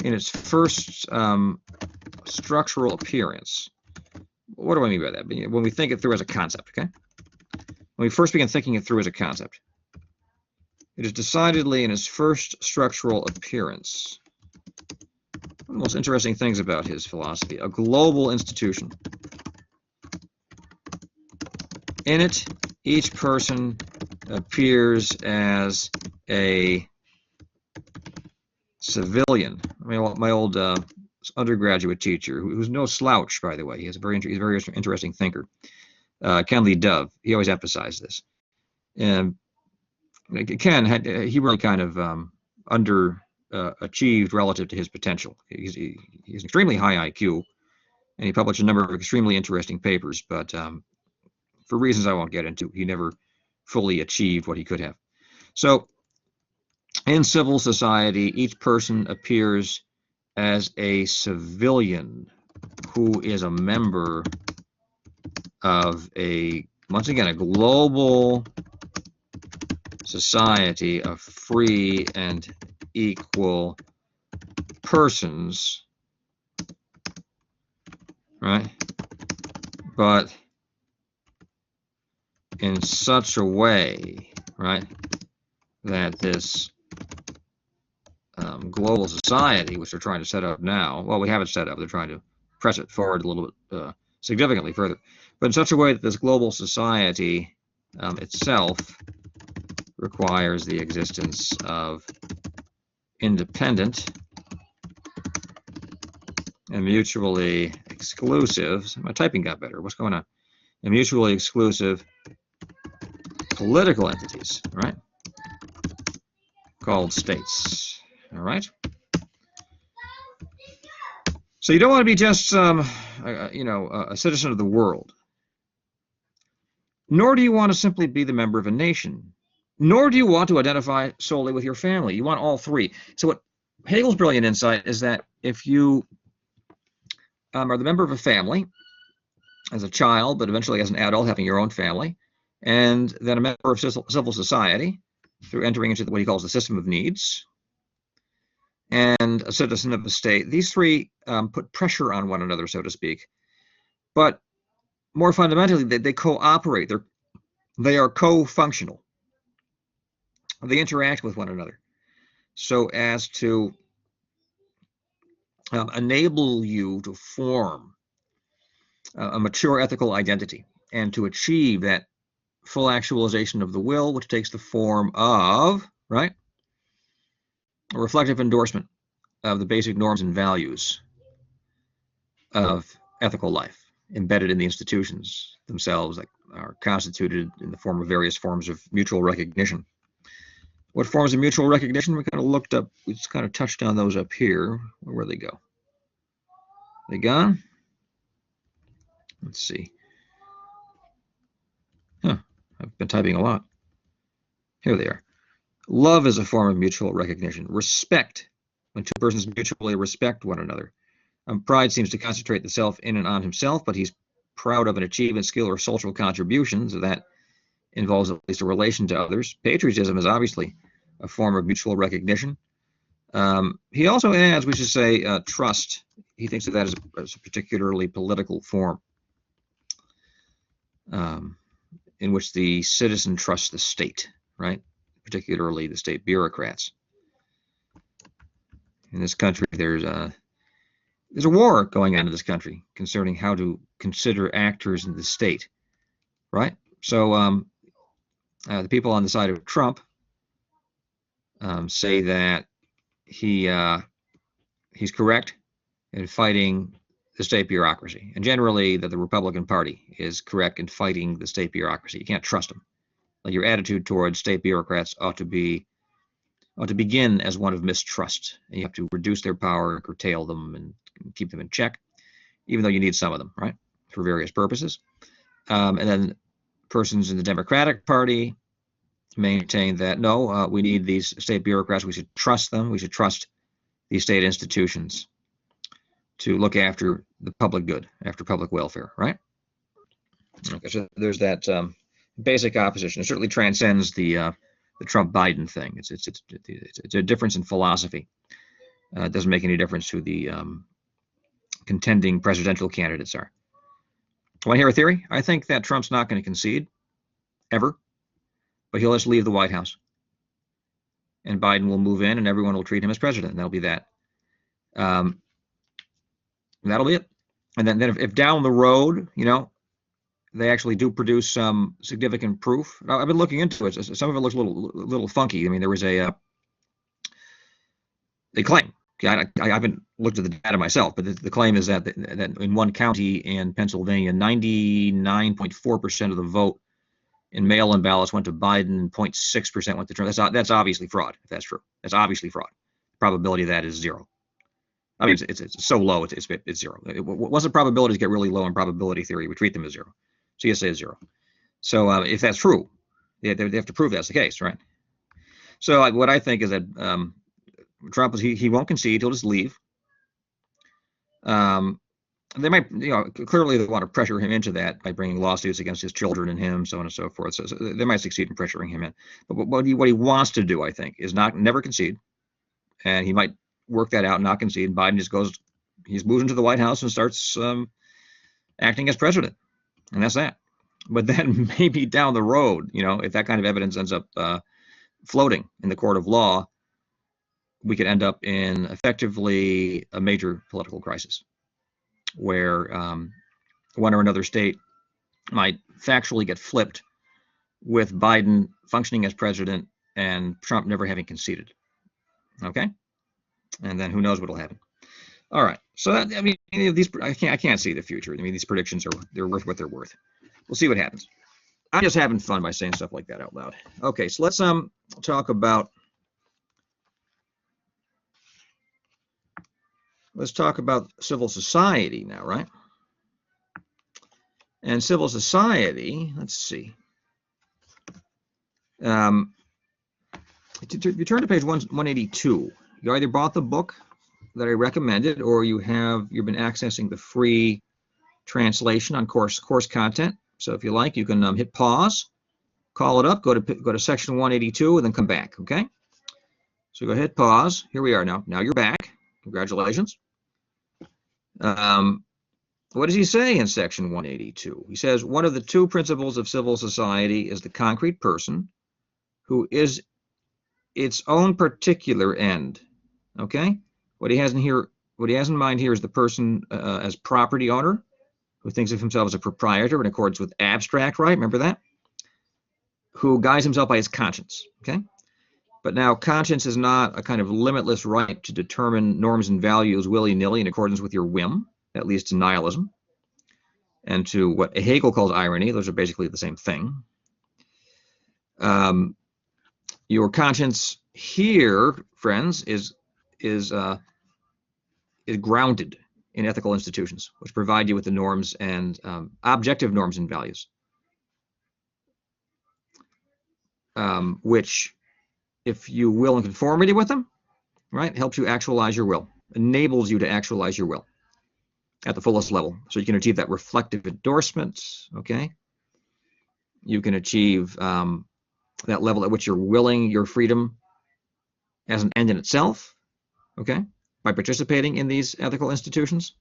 in its first structural appearance. What do I mean by that? When we think it through as a concept, okay? when we first began thinking it through as a concept. It is decidedly in his first structural appearance. One of the most interesting things about his philosophy, a global institution. In it, each person appears as a civilian. I mean, my old undergraduate teacher, who's no slouch, by the way, he's a very interesting thinker, Ken Lee Dove, he always emphasized this. And Ken he really kind of underachieved relative to his potential. He's an extremely high IQ, and he published a number of extremely interesting papers, but for reasons I won't get into, he never fully achieved what he could have. So in civil society, each person appears as a civilian who is a member of once again, a global society of free and equal persons, right? But in such a way, right, that this global society, which they're trying to set up now, well, we have it set up, they're trying to press it forward a little bit significantly further, but in such a way that this global society itself requires the existence of independent and mutually exclusive, my typing got better, what's going on? And mutually exclusive political entities, right? Called states, all right? So you don't want to be just, a citizen of the world, nor do you want to simply be the member of a nation, nor do you want to identify solely with your family. You want all three. So what Hegel's brilliant insight is that if you are the member of a family as a child, but eventually as an adult having your own family, and then a member of civil society through entering into what he calls the system of needs, and a citizen of the state, these three put pressure on one another, so to speak. But more fundamentally, they cooperate. They are co-functional. They interact with one another so as to enable you to form a mature ethical identity and to achieve that full actualization of the will, which takes the form of, right, a reflective endorsement of the basic norms and values of ethical life embedded in the institutions themselves that are constituted in the form of various forms of mutual recognition. What forms of mutual recognition? We kind of looked up, we just kind of touched on those up here. Where'd they go? They gone? Let's see. I've been typing a lot. Here they are. Love is a form of mutual recognition. Respect, when two persons mutually respect one another. Pride seems to concentrate the self in and on himself, but he's proud of an achievement, skill, or social contribution, so that involves at least a relation to others. Patriotism is obviously a form of mutual recognition. He also adds, we should say, trust. He thinks of that as a particularly political form, in which the citizen trusts the state, right? Particularly the state bureaucrats. In this country, there's a war going on in this country concerning how to consider actors in the state, right? So the people on the side of Trump say that he's correct in fighting the state bureaucracy, and generally that the Republican Party is correct in fighting the state bureaucracy. You can't trust them. Like your attitude towards state bureaucrats ought to begin as one of mistrust, and you have to reduce their power, curtail them, and keep them in check, even though you need some of them, right, for various purposes. And then persons in the Democratic Party maintain that no, we need these state bureaucrats. We should trust them. We should trust these state institutions to look after the public good, after public welfare, right? Okay, so there's that basic opposition. It certainly transcends the Trump-Biden thing. It's a difference in philosophy. It doesn't make any difference who the contending presidential candidates are. Want to hear a theory? I think that Trump's not going to concede. ever, but he'll just leave the White House. And Biden will move in and everyone will treat him as president. And that'll be that. That'll be it. And then if down the road, they actually do produce some significant proof. I've been looking into it. Some of it looks a little funky. I mean, there was they claim. I haven't looked at the data myself, but the claim is that in one county in Pennsylvania, 99.4% of the vote in mail-in ballots went to Biden, and 0.6% went to Trump. That's obviously fraud. If that's true, that's obviously fraud. The probability of that is zero. I mean, it's so low, it's zero. Once the probabilities get really low in probability theory, we treat them as zero. CSA is zero. So if that's true, they have to prove that's the case, right? So what I think is that Trump he won't concede; he'll just leave. They might, clearly they want to pressure him into that by bringing lawsuits against his children and him, so on and so forth. So they might succeed in pressuring him in. But what he wants to do, I think, is never concede, and he might work that out and not concede. And Biden just he's moved into the White House and starts acting as president, and that's that. But then maybe down the road, if that kind of evidence ends up floating in the court of law, we could end up in effectively a major political crisis where one or another state might factually get flipped with Biden functioning as president and Trump never having conceded. Okay? And then who knows what will happen. All right. So these I can't see the future. I mean, these predictions they're worth what they're worth. We'll see what happens. I'm just having fun by saying stuff like that out loud. Okay, so let's talk about civil society now, right? And civil society, let's see. If you turn to page 182, you either bought the book that I recommended, or you've been accessing the free translation on course content. So if you like, you can hit pause, call it up, go to section 182, and then come back. Okay. So go ahead, pause. Here we are now. Now you're back. Congratulations. What does he say in section 182? He says one of the two principles of civil society is the concrete person, who is its own particular end. Okay. What he has in mind here is the person as property owner, who thinks of himself as a proprietor in accordance with abstract right. Remember that? Who guides himself by his conscience. Okay. But now conscience is not a kind of limitless right to determine norms and values willy-nilly in accordance with your whim. That leads to nihilism and to what Hegel calls irony. Those are basically the same thing. Your conscience here, friends, is grounded in ethical institutions, which provide you with the norms and objective norms and values, which, if you will in conformity with them, right, helps you actualize your will, enables you to actualize your will at the fullest level. So you can achieve that reflective endorsement, okay? You can achieve that level at which you're willing your freedom as an end in itself, okay, by participating in these ethical institutions.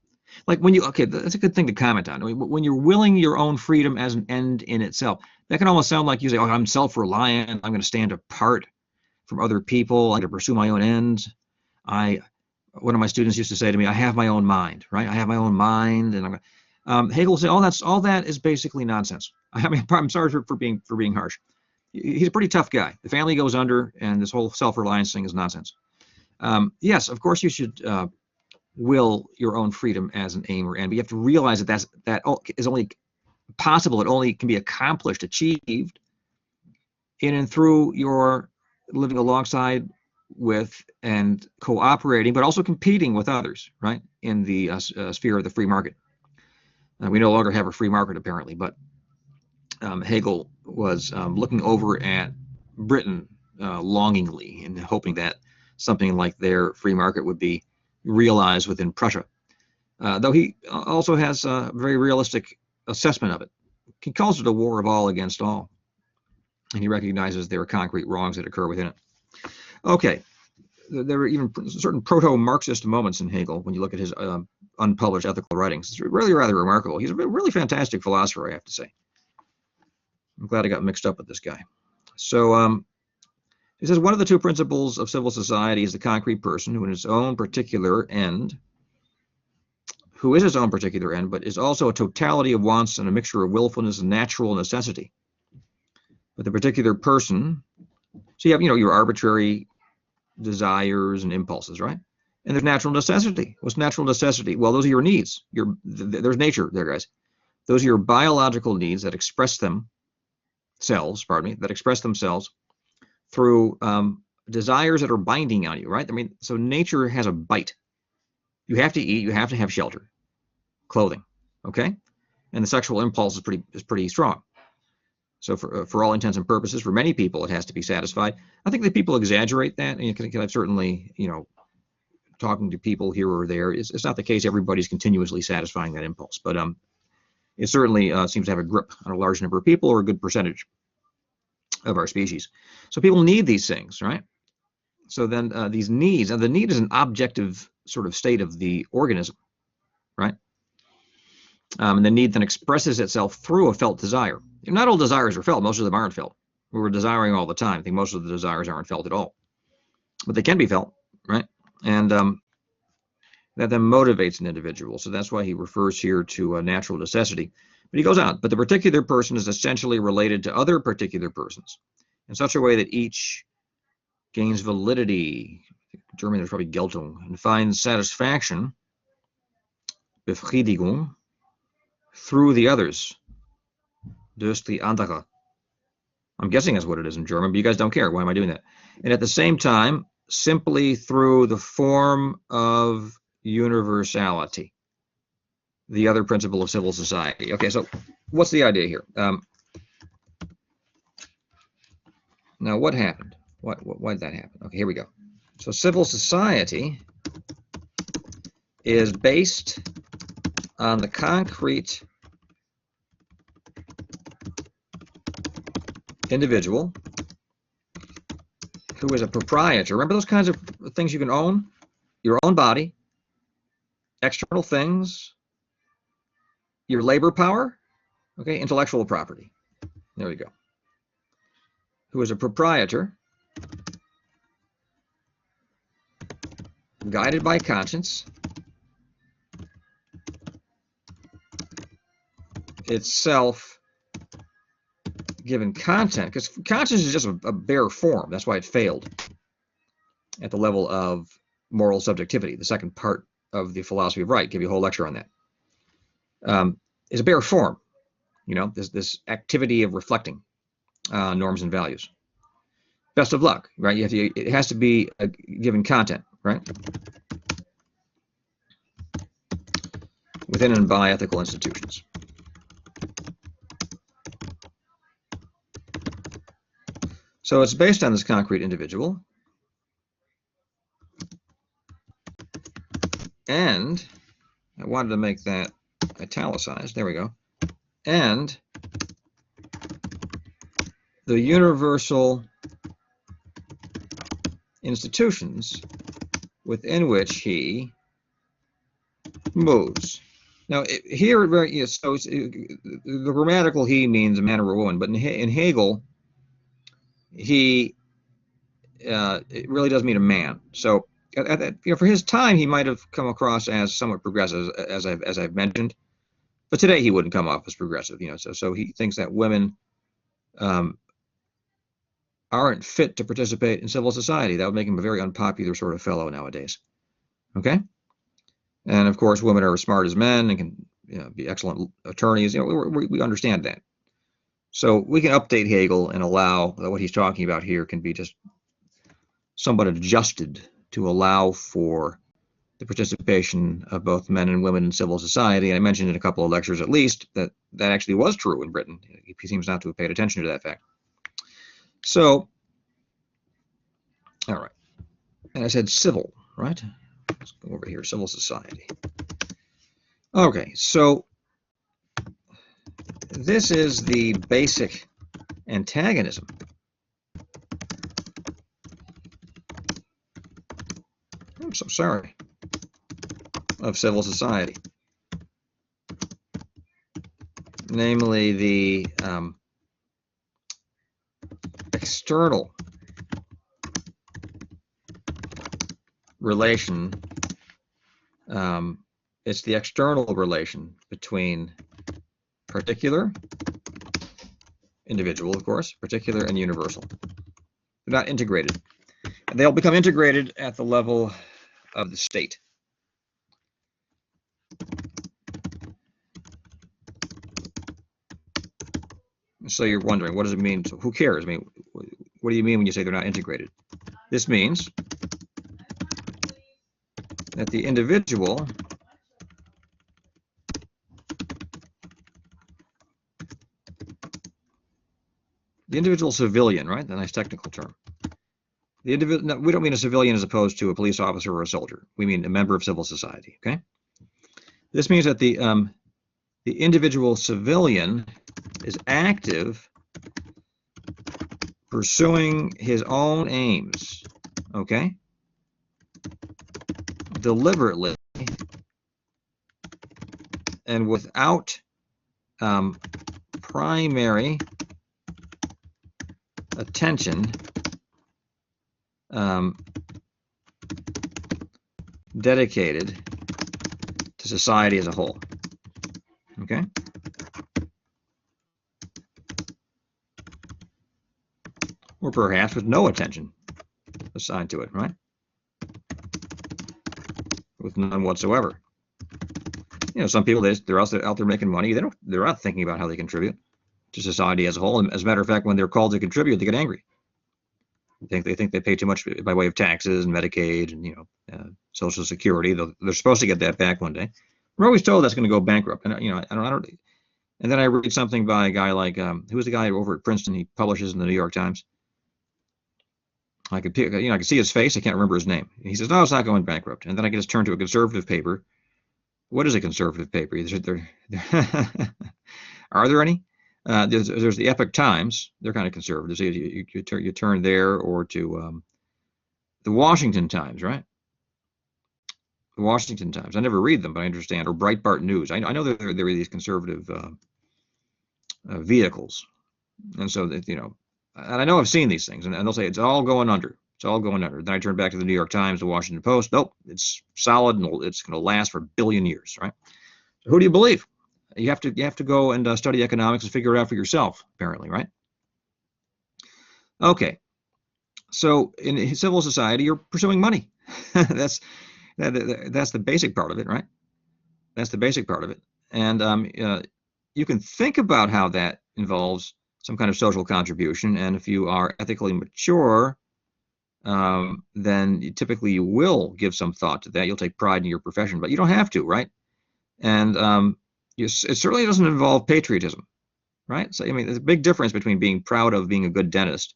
Like that's a good thing to comment on. I mean, when you're willing your own freedom as an end in itself, that can almost sound like you say, oh, I'm self-reliant, I'm going to stand apart from other people, I'm going to pursue my own ends. One of my students used to say to me, I have my own mind, right? I have my own mind. And Hegel will say, all that is basically nonsense. I mean, I'm sorry for being harsh. He's a pretty tough guy. The family goes under, and this whole self-reliance thing is nonsense. Yes, of course you should will your own freedom as an aim or end, but you have to realize that is only possible. It only can be accomplished, achieved in and through your living alongside with and cooperating, but also competing with others, right, in the sphere of the free market. We no longer have a free market, apparently, but Hegel was looking over at Britain longingly and hoping that something like their free market would be realized within Prussia. Though he also has a very realistic assessment of it. He calls it a war of all against all, and he recognizes there are concrete wrongs that occur within it. Okay, there are even certain proto-Marxist moments in Hegel when you look at his unpublished ethical writings. It's really rather remarkable. He's a really fantastic philosopher, I have to say. I'm glad I got mixed up with this guy. So he says one of the two principles of civil society is the concrete person who is his own particular end, but is also a totality of wants and a mixture of willfulness and natural necessity. But the particular person, so you have, your arbitrary desires and impulses, right? And there's natural necessity. What's natural necessity? Well, those are your needs. There's nature there, guys. Those are your biological needs that express themselves through desires that are binding on you, right? I mean, so nature has a bite. You have to eat. You have to have shelter, clothing, okay? And the sexual impulse is pretty strong. So for all intents and purposes, for many people, it has to be satisfied. I think that people exaggerate that. And I've certainly, talking to people here or there, it's not the case everybody's continuously satisfying that impulse, but it certainly seems to have a grip on a large number of people, or a good percentage of our species. So people need these things, right? So then these needs, and the need is an objective sort of state of the organism, right? And the need then expresses itself through a felt desire. Not all desires are felt. Most of them aren't felt. We're desiring all the time. I think most of the desires aren't felt at all, but they can be felt, right? And that then motivates an individual. So that's why he refers here to a natural necessity. But he goes on, but the particular person is essentially related to other particular persons in such a way that each gains validity, in German there's probably Geltung, and finds satisfaction, Befriedigung, through the others, durch die andere. I'm guessing that's what it is in German, but you guys don't care. Why am I doing that? And at the same time, simply through the form of universality, the other principle of civil society. Okay, so what's the idea here? Now, what happened? Why did that happen? Okay, here we go. So civil society is based on the concrete individual who is a proprietor. Remember those kinds of things you can own? Your own body, external things, your labor power, okay, intellectual property. There we go. Who is a proprietor, guided by conscience, itself given content, because conscience is just a bare form. That's why it failed at the level of moral subjectivity. The second part of the philosophy of right, give you a whole lecture on that. Is a bare form, this activity of reflecting norms and values. Best of luck, right? It has to be a given content, right? Within and by ethical institutions. So it's based on this concrete individual. And I wanted to make that italicized. There we go. And the universal institutions within which he moves. Now, here, so the grammatical he means a man or a woman, but in Hegel, it really does mean a man. So, for his time, he might have come across as somewhat progressive, as I've mentioned, but today he wouldn't come off as progressive. So he thinks that women aren't fit to participate in civil society. That would make him a very unpopular sort of fellow nowadays. Okay, and of course, women are as smart as men and can be excellent attorneys. We understand that. So we can update Hegel and allow that what he's talking about here can be just somewhat adjusted to allow for the participation of both men and women in civil society. And I mentioned in a couple of lectures at least that actually was true in Britain. He seems not to have paid attention to that fact. So, all right. And I said civil, right? Let's go over here, civil society. Okay, so this is the basic antagonism I'm so sorry of civil society, namely the external relation. It's the external relation between particular, individual, of course, particular and universal. They're not integrated. And they'll become integrated at the level of the state. So you're wondering, what does it mean? So who cares? I mean, what do you mean when you say they're not integrated? This means that the individual civilian, right? The nice technical term. The individual. No, we don't mean a civilian as opposed to a police officer or a soldier. We mean a member of civil society. Okay. This means that the individual civilian is active, pursuing his own aims. Okay. Deliberately and without primary attention dedicated to society as a whole. Okay? Or perhaps with no attention assigned to it, right? With none whatsoever. You know, some people, they're out there making money. They're not thinking about how they contribute to society as a whole. And as a matter of fact, when they're called to contribute, they get angry. They think they pay too much by way of taxes and Medicaid and Social Security. They're supposed to get that back one day. We're always told that's going to go bankrupt. And I don't. And then I read something by a guy like who was the guy over at Princeton? He publishes in the New York Times. I could see his face. I can't remember his name. He says, "No, it's not going bankrupt." And then I can just turn to a conservative paper. What is a conservative paper? Are there any? There's the Epoch Times. They're kind of conservative. So you turn there, or to the Washington Times, right? The Washington Times. I never read them, but I understand. Or Breitbart News. I know there are these conservative vehicles, and so that and I know I've seen these things, and they'll say it's all going under. It's all going under. Then I turn back to the New York Times, the Washington Post. Nope, it's solid and it's going to last for a billion years, right? So who do you believe? You have to go and study economics and figure it out for yourself, apparently, right? Okay. So in civil society, you're pursuing money. that's the basic part of it, right? That's the basic part of it. And you can think about how that involves some kind of social contribution. And if you are ethically mature, then typically you will give some thought to that. You'll take pride in your profession, but you don't have to, right? And it certainly doesn't involve patriotism, right? So I mean, there's a big difference between being proud of being a good dentist,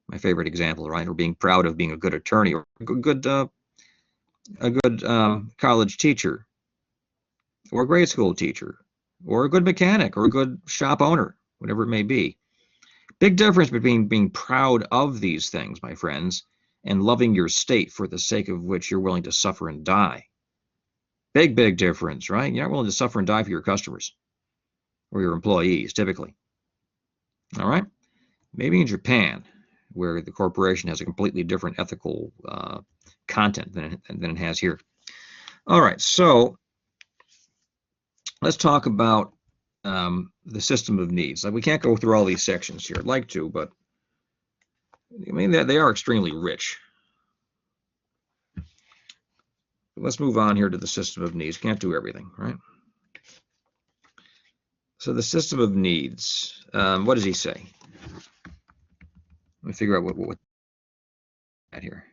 my favorite example, right, or being proud of being a good attorney or a good college teacher, or a grade school teacher, or a good mechanic, or a good shop owner, whatever it may be. Big difference between being proud of these things, my friends, and loving your state for the sake of which you're willing to suffer and die. Big, big difference, right? You're not willing to suffer and die for your customers or your employees, typically. All right? Maybe in Japan, where the corporation has a completely different ethical content than it has here. All right, so let's talk about the system of needs. Like, we can't go through all these sections here. I'd like to, but I mean, they are extremely rich. Let's move on here to the system of needs. Can't do everything, right? So the system of needs, what does he say? Let me figure out what here.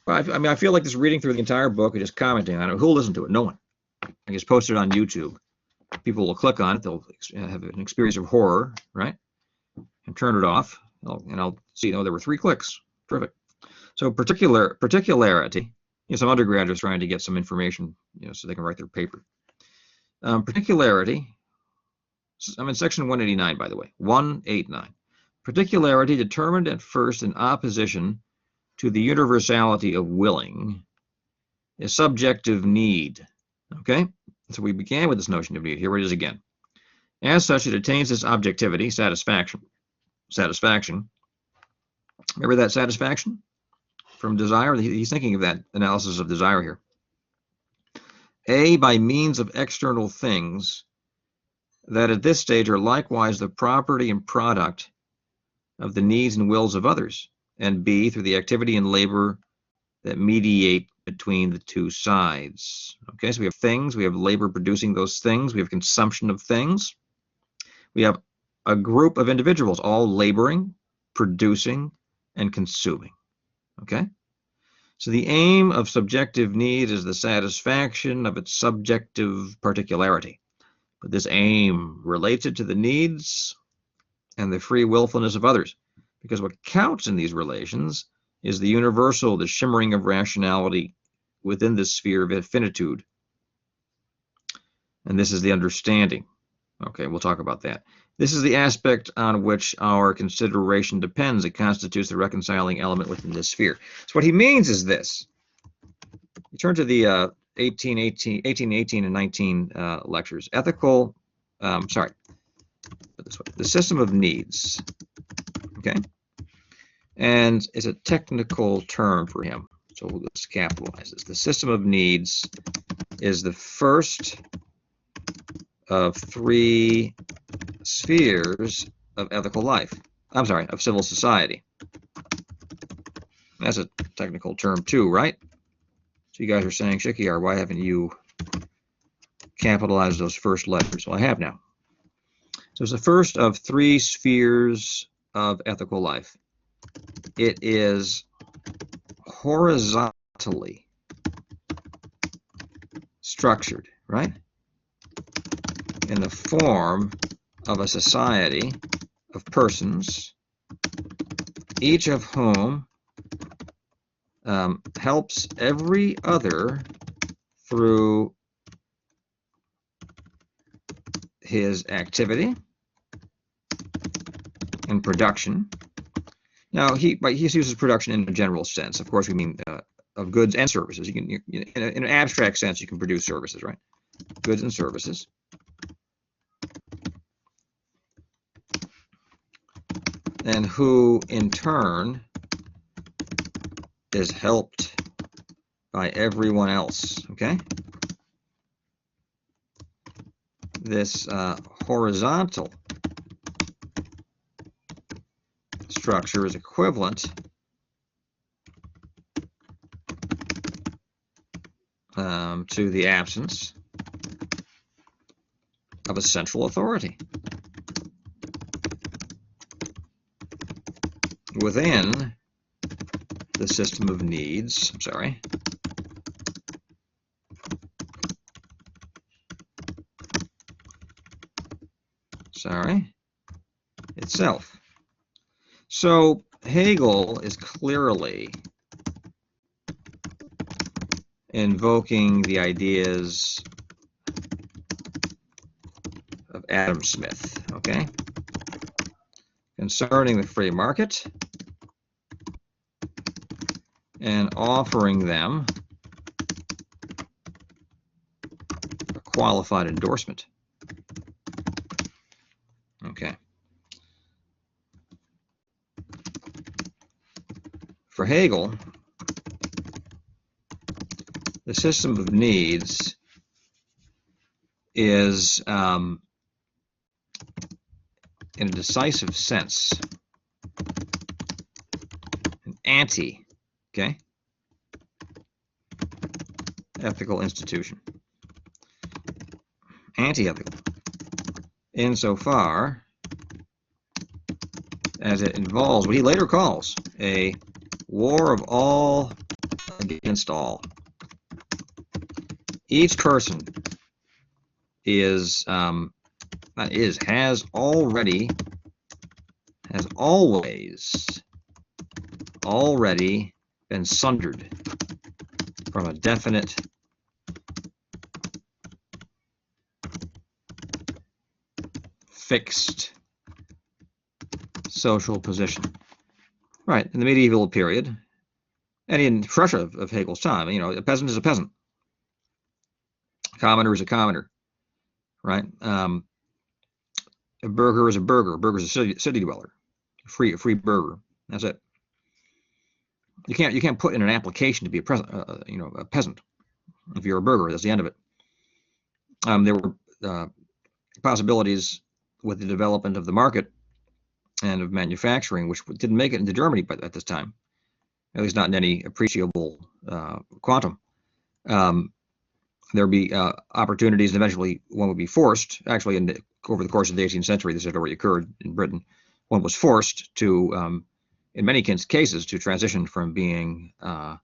Well, I mean, I feel like just reading through the entire book and just commenting on it. Who'll listen to it? No one. I just post it on YouTube. People will click on it. They'll have an experience of horror, right? And turn it off. I'll see, there were 3 clicks. Terrific. So particularity, some undergraduates trying to get some information, so they can write their paper. Particularity, I'm in section 189, by the way, 189. Particularity determined at first in opposition to the universality of willing is subjective need. Okay, so we began with this notion of need. Here it is again. As such, it attains its objectivity, satisfaction. Remember that satisfaction from desire? He's thinking of that analysis of desire here. A, by means of external things that at this stage are likewise the property and product of the needs and wills of others, and B, through the activity and labor that mediate between the two sides. Okay, so we have things, we have labor producing those things, we have consumption of things, we have a group of individuals all laboring, producing, and consuming. Okay, so the aim of subjective need is the satisfaction of its subjective particularity. But this aim relates it to the needs and the free willfulness of others, because what counts in these relations is the universal, the shimmering of rationality within this sphere of finitude. And this is the understanding. Okay, we'll talk about that. This is the aspect on which our consideration depends. It constitutes the reconciling element within this sphere. So what he means is this. You turn to the 18, 18, and 19 lectures. Ethical, sorry, this way. The system of needs, okay? And it's a technical term for him, so let's capitalize this. The system of needs is the first of three spheres of ethical life. I'm sorry, of civil society. That's a technical term too, right? So you guys are saying, Shikiar, why haven't you capitalized those first letters? Well, I have now. So it's the first of three spheres of ethical life. It is horizontally structured, right? In the form of a society of persons, each of whom helps every other through his activity and production. Now, he uses production in a general sense. Of course, we mean of goods and services. You can, in an abstract sense, you can produce services, right? Goods and services. And who, in turn, is helped by everyone else, okay? This horizontal structure is equivalent to the absence of a central authority within the system of needs, itself. So Hegel is clearly invoking the ideas of Adam Smith, okay, concerning the free market, and offering them a qualified endorsement. Okay. For Hegel, the system of needs is, in a decisive sense, an anti-ethical institution. Anti-ethical, insofar as it involves what he later calls a war of all against all. Each person has already been sundered from a definite fixed social position. Right, in the medieval period, and in Prussia of Hegel's time, you know, a peasant is a peasant. A commoner is a commoner, right? A burger is a burger. A burger is a city dweller. A free burger. That's it. You can't put in an application to be a peasant. If you're a burger, that's the end of it. There were possibilities with the development of the market and of manufacturing, which didn't make it into Germany at this time, at least not in any appreciable quantum. There'd be opportunities, and eventually one would be forced. Actually, over the course of the 18th century, this had already occurred in Britain. One was forced to, in many cases, to transition from being a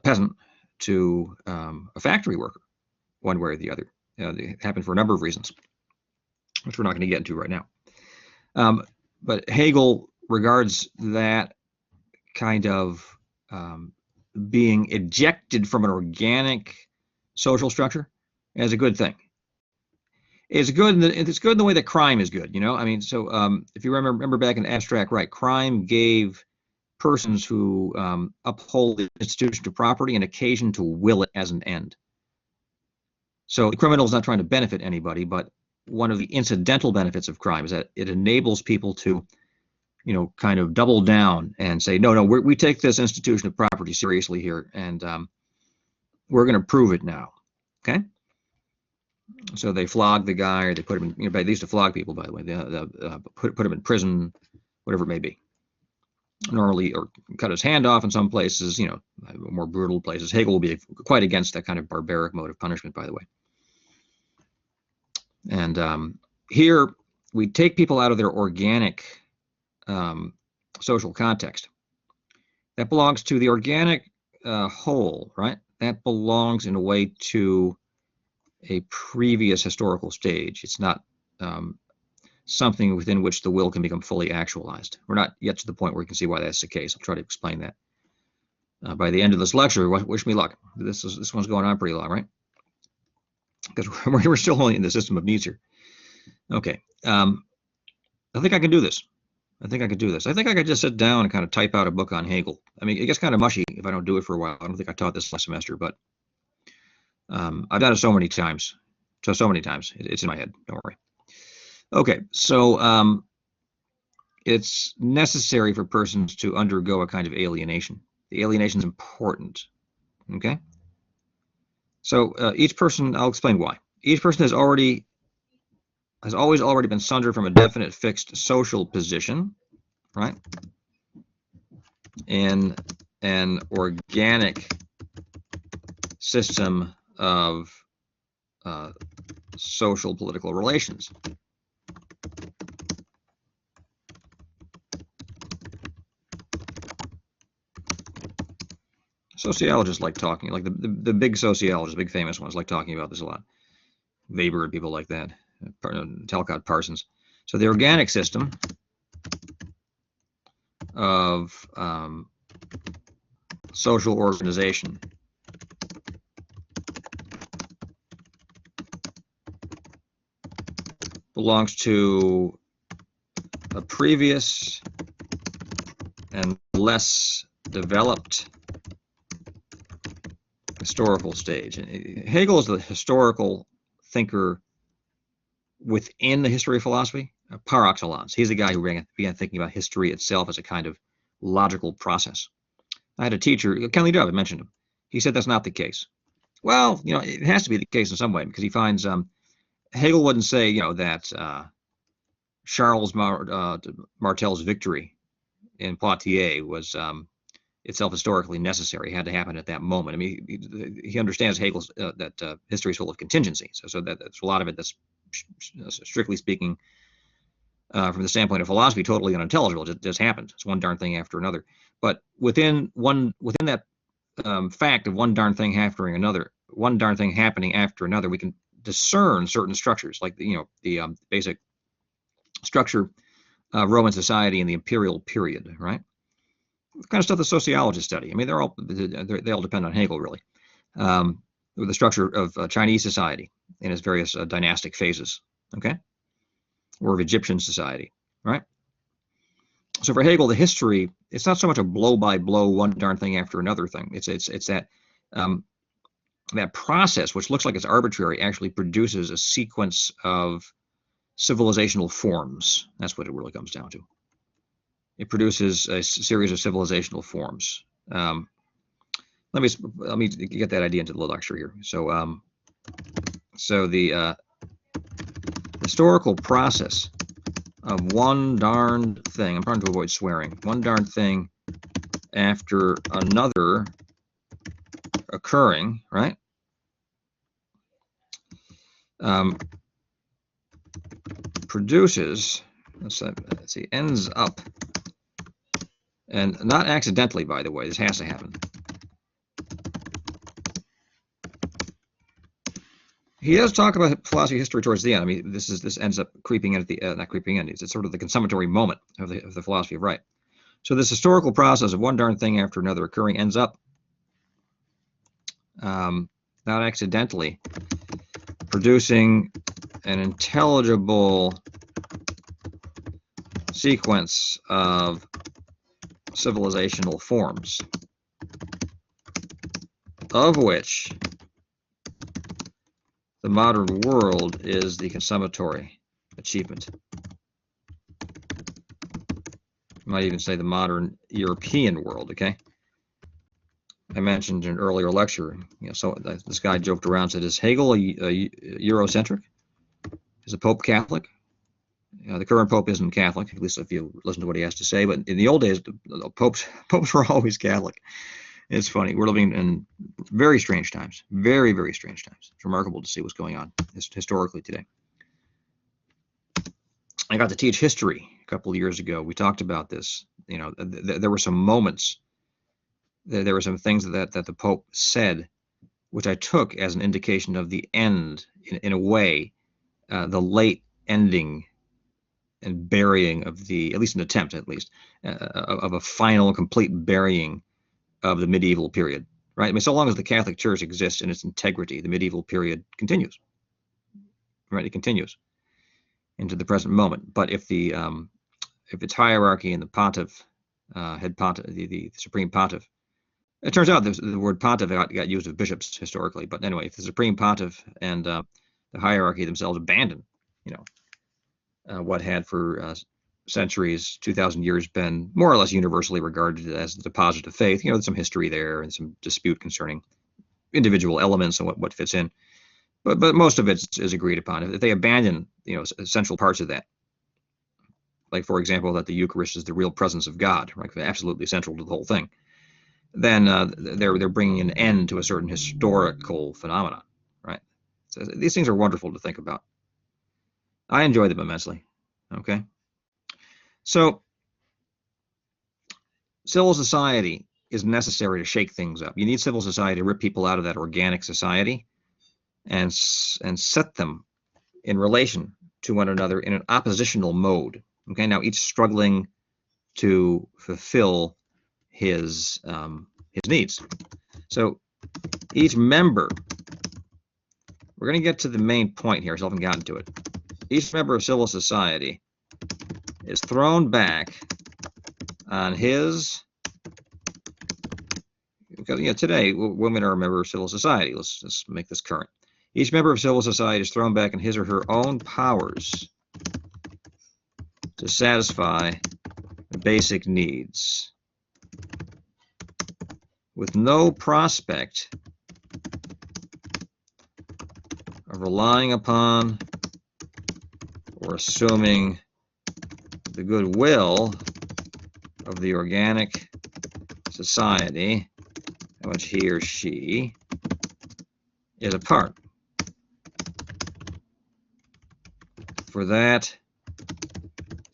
peasant to a factory worker, one way or the other. It happened for a number of reasons, which we're not going to get into right now. But Hegel regards that kind of being ejected from an organic social structure as a good thing. It's good in the way that crime is good, I mean, so if you remember back in abstract right, crime gave persons who uphold the institution of property an occasion to will it as an end. So the criminal is not trying to benefit anybody, but one of the incidental benefits of crime is that it enables people to, kind of double down and say, no, we take this institution of property seriously here, and we're going to prove it now. Okay. So they flog the guy, or they put him in, they used to flog people, by the way, put him in prison, whatever it may be. Normally, or cut his hand off in some places, more brutal places. Hegel will be quite against that kind of barbaric mode of punishment, by the way. And here we take people out of their organic social context. That belongs to the organic whole, right? That belongs in a way to a previous historical stage. It's not something within which the will can become fully actualized. We're not yet to the point where we can see why that's the case. I'll try to explain that. By the end of this lecture, wish me luck. This one's going on pretty long, right? Because we're still only in the system of needs here. Okay. I think I can do this. I think I could just sit down and kind of type out a book on Hegel. I mean, it gets kind of mushy if I don't do it for a while. I don't think I taught this last semester, but I've done it so many times. So many times. It's in my head. Don't worry. Okay. So it's necessary for persons to undergo a kind of alienation. The alienation is important. Okay. So each person, I'll explain why. Each person has always been sundered from a definite fixed social position, right? In an organic system of social political relations. Sociologists like talking, like the big sociologists, big famous ones, like talking about this a lot. Weber and people like that, Talcott Parsons. So the organic system of social organization belongs to a previous and less developed historical stage. And Hegel is the historical thinker within the history of philosophy, par excellence. He's the guy who began thinking about history itself as a kind of logical process. I had a teacher, Kenley Dove, I mentioned him. He said that's not the case. Well, it has to be the case in some way, because he finds Hegel wouldn't say, that Charles Martel's victory in Poitiers was itself historically necessary. It had to happen at that moment. I mean, he understands Hegel's that history is full of contingency. So that's a lot of it that's, strictly speaking, from the standpoint of philosophy, totally unintelligible. It just happened. It's one darn thing after another. But within that fact of one darn thing happening after another, we can discern certain structures, like the basic structure of Roman society in the imperial period, right? The kind of stuff the sociologists study. I mean, they all depend on Hegel, really. The structure of Chinese society in its various dynastic phases, okay, or of Egyptian society, right? So for Hegel, the history, it's not so much a blow by blow, one darn thing after another thing. It's that that process, which looks like it's arbitrary, actually produces a sequence of civilizational forms. That's what it really comes down to. It produces a series of civilizational forms. Let me get that idea into the lecture here. So the historical process of one darned thing. I'm trying to avoid swearing. One darned thing after another occurring, right? Produces, let's see, ends up, and not accidentally, by the way, this has to happen. He does talk about philosophy of history towards the end. I mean, this ends up creeping in at the not creeping in. It's sort of the consummatory moment of the philosophy of right. So this historical process of one darn thing after another occurring ends up, not accidentally, producing an intelligible sequence of civilizational forms, of which the modern world is the consummatory achievement. You might even say the modern European world, okay? I mentioned in an earlier lecture, so this guy joked around, said, is Hegel a Eurocentric? Is the Pope Catholic? The current Pope isn't Catholic, at least if you listen to what he has to say, but in the old days, the popes were always Catholic. It's funny. We're living in very strange times, very, very strange times. It's remarkable to see what's going on historically today. I got to teach history a couple of years ago. We talked about this. There were some moments, there were some things that the Pope said, which I took as an indication of the end, in a way, the late ending and burying of at least an attempt, at least, of a final, complete burying of the medieval period, right? I mean, so long as the Catholic Church exists in its integrity, the medieval period continues, right? It continues into the present moment. But if its hierarchy and the pontiff, the supreme pontiff, it turns out the word pontiff got used of bishops historically. But anyway, if the supreme pontiff and the hierarchy themselves abandon, what had for centuries, 2,000 years, been more or less universally regarded as the deposit of faith. There's some history there and some dispute concerning individual elements and what fits in, but most of it is agreed upon. If they abandon, essential parts of that, like for example, that the Eucharist is the real presence of God, right, absolutely central to the whole thing, then they're bringing an end to a certain historical phenomenon, right? So these things are wonderful to think about. I enjoy them immensely. Okay. So civil society is necessary to shake things up. You need civil society to rip people out of that organic society and set them in relation to one another in an oppositional mode. Okay, now each struggling to fulfill his needs. So each member, we're going to get to the main point here, so I haven't gotten to it. Each member of civil society is thrown back on his, because today women are a member of civil society. Let's make this current. Each member of civil society is thrown back on his or her own powers to satisfy basic needs, with no prospect of relying upon or assuming the goodwill of the organic society in which he or she is a part. For that,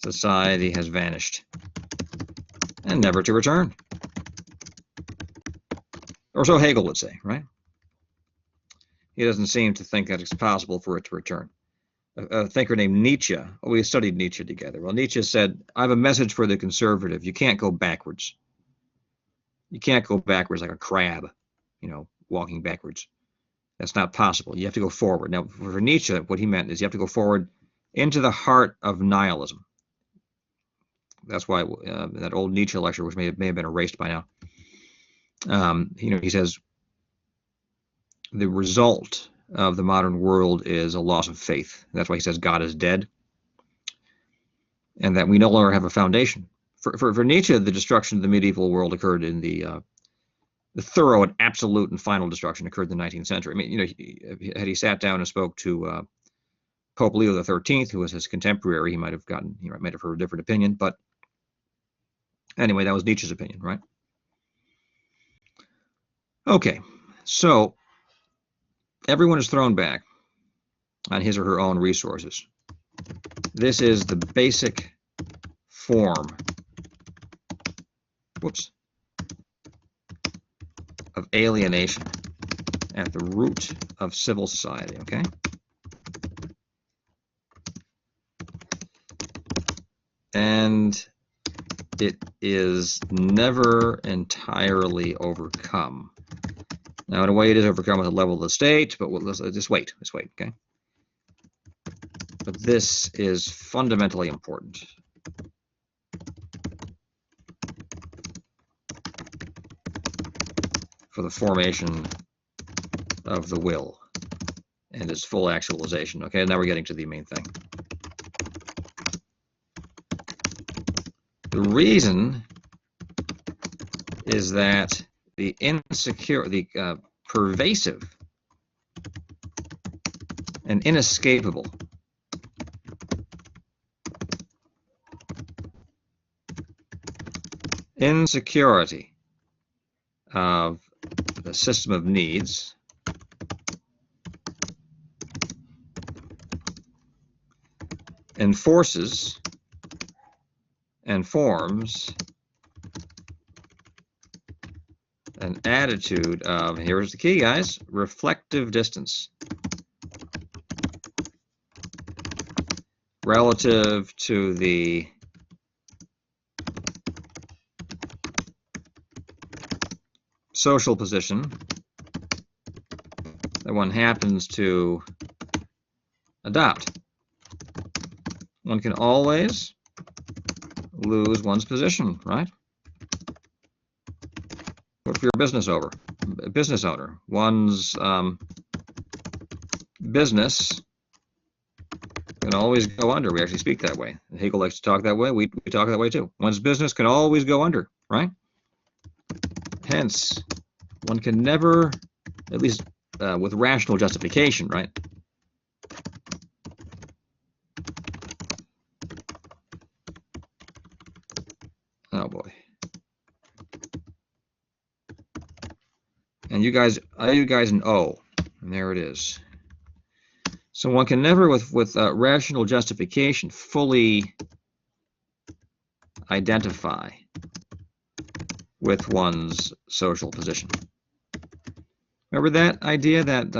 society has vanished and never to return. Or so Hegel would say, right? He doesn't seem to think that it's possible for it to return. A thinker named Nietzsche, we studied Nietzsche together. Well, Nietzsche said, I have a message for the conservative. You can't go backwards. You can't go backwards like a crab, walking backwards. That's not possible. You have to go forward. Now, for Nietzsche, what he meant is you have to go forward into the heart of nihilism. That's why that old Nietzsche lecture, which may have been erased by now, he says the result of the modern world is a loss of faith. That's why he says God is dead. and that we no longer have a foundation. For Nietzsche, the destruction of the medieval world occurred in the thorough and absolute and final destruction occurred in the 19th century. I mean, had he sat down and spoke to Pope Leo XIII, who was his contemporary, he might have heard a different opinion. But anyway, that was Nietzsche's opinion, right? Okay, so everyone is thrown back on his or her own resources. This is the basic form, of alienation at the root of civil society, okay? And it is never entirely overcome. Now, in a way, it is overcome at the level of the state, but let's just wait, okay? But this is fundamentally important. For the formation of the will and its full actualization. Okay, now we're getting to the main thing. The reason is that the pervasive and inescapable insecurity of the system of needs enforces and forms an attitude of, here's the key, guys, reflective distance relative to the social position that one happens to adopt. One can always lose one's position, right? What if you're a business owner? One's business can always go under. We actually speak that way. Hegel likes to talk that way. We talk that way too. One's business can always go under, right? Hence, one can never, at least with rational justification, right? Oh boy. And you guys in O, and there it is. So one can never, with rational justification, fully identify with one's social position. Remember that idea that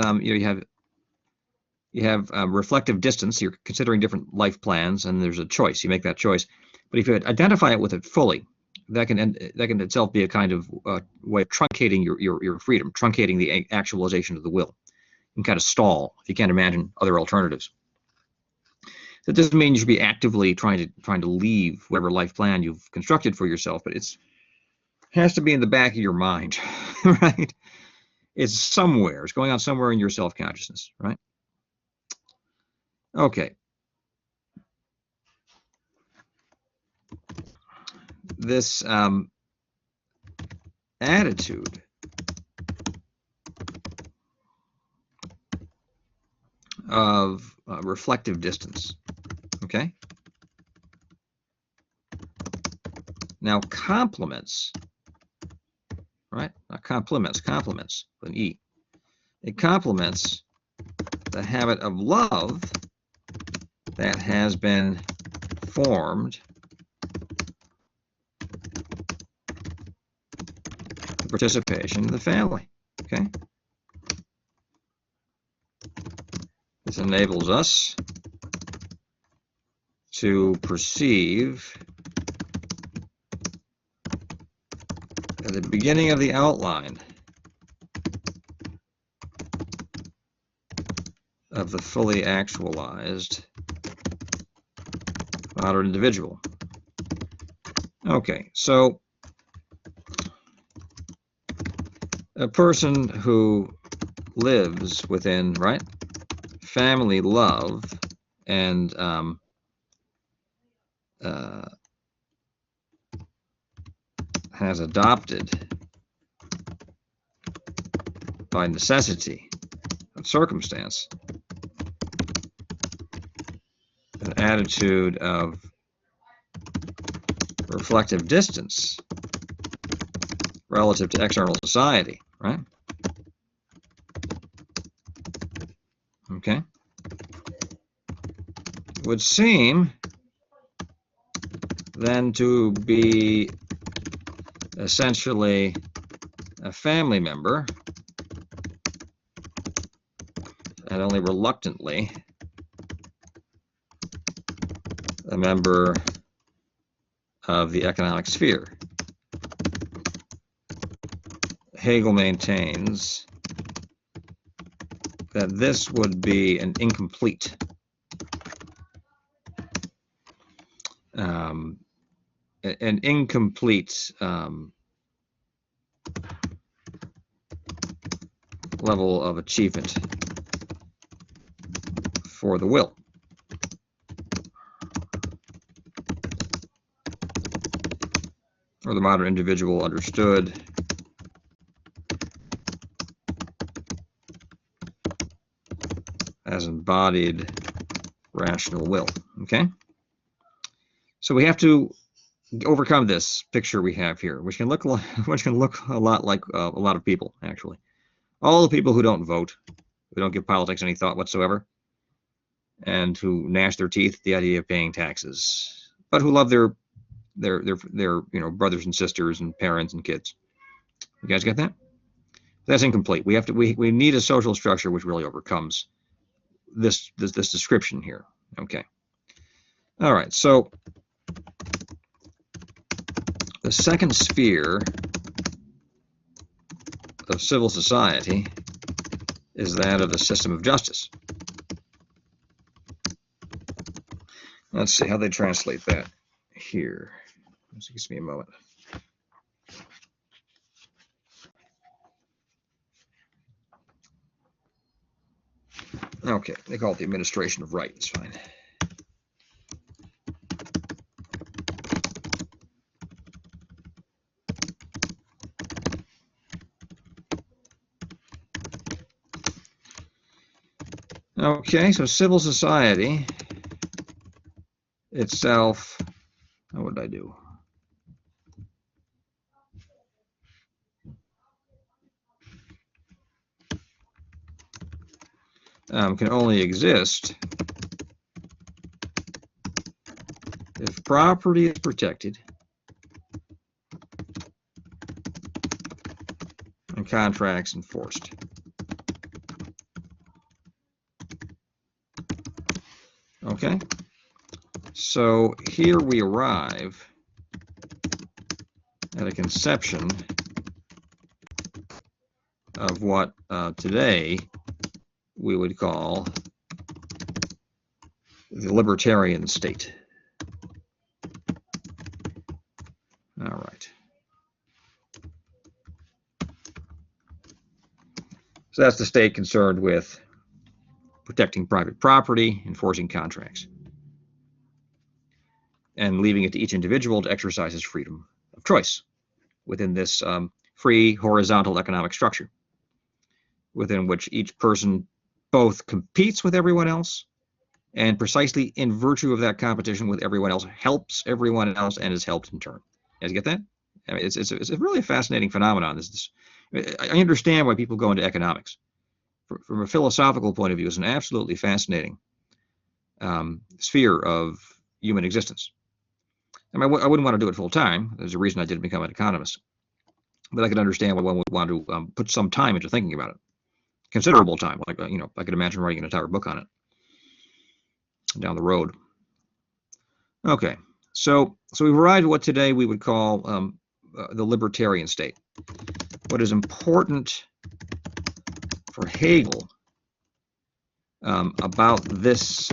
you have reflective distance. You're considering different life plans, and there's a choice. You make that choice. But if you identify it with it fully, that can itself be a kind of way of truncating your freedom, truncating the actualization of the will, and kind of stall if you can't imagine other alternatives. That doesn't mean you should be actively trying to leave whatever life plan you've constructed for yourself, but it has to be in the back of your mind, right? It's somewhere. It's going on somewhere in your self-consciousness, right? Okay. This attitude of reflective distance, okay? Now compliments, right? Not compliments, compliments with an E. It complements the habit of love that has been formed through participation in the family, okay? This enables us to perceive at the beginning of the outline of the fully actualized modern individual. Okay, so a person who lives within, right, family love and has adopted by necessity of circumstance an attitude of reflective distance relative to external society, right? Okay. Would seem then to be essentially a family member, and only reluctantly a member of the economic sphere. Hegel maintains that this would be an incomplete level of achievement for the will. Or the modern individual understood as embodied rational will. Okay? So we have to overcome this picture we have here, which can look a lot like a lot of people, actually. All the people who don't vote, who don't give politics any thought whatsoever, and who gnash their teeth at the idea of paying taxes, but who love their brothers and sisters and parents and kids. You guys get that? That's incomplete. We need a social structure which really overcomes this description here. Okay. All right. So the second sphere of civil society is that of the system of justice. Let's see how they translate that here. Just gives me a moment. Okay, they call it the administration of right. It's fine. Okay, so civil society itself, what did I do? Can only exist if property is protected and contracts enforced. Okay, so here we arrive at a conception of what today we would call the libertarian state. All right. So that's the state concerned with protecting private property, enforcing contracts, and leaving it to each individual to exercise his freedom of choice within this free horizontal economic structure, within which each person both competes with everyone else and precisely in virtue of that competition with everyone else helps everyone else and is helped in turn. You guys get that? I mean, it's really a fascinating phenomenon. I understand why people go into economics. From a philosophical point of view, it's an absolutely fascinating sphere of human existence. I mean, I wouldn't want to do it full time. There's a reason I didn't become an economist. But I could understand why one would want to put some time into thinking about it. Considerable time. Like, I could imagine writing an entire book on it down the road. Okay, so we've arrived at what today we would call the libertarian state. What is important for Hegel about this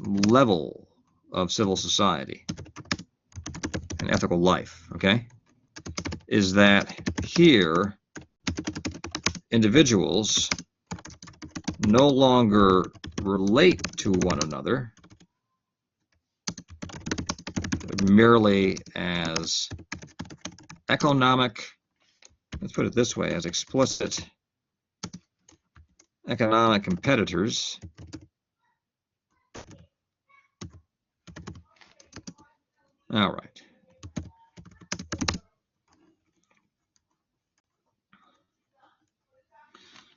level of civil society and ethical life, okay, is that here individuals no longer relate to one another merely as economic, let's put it this way, as explicit economic competitors all right.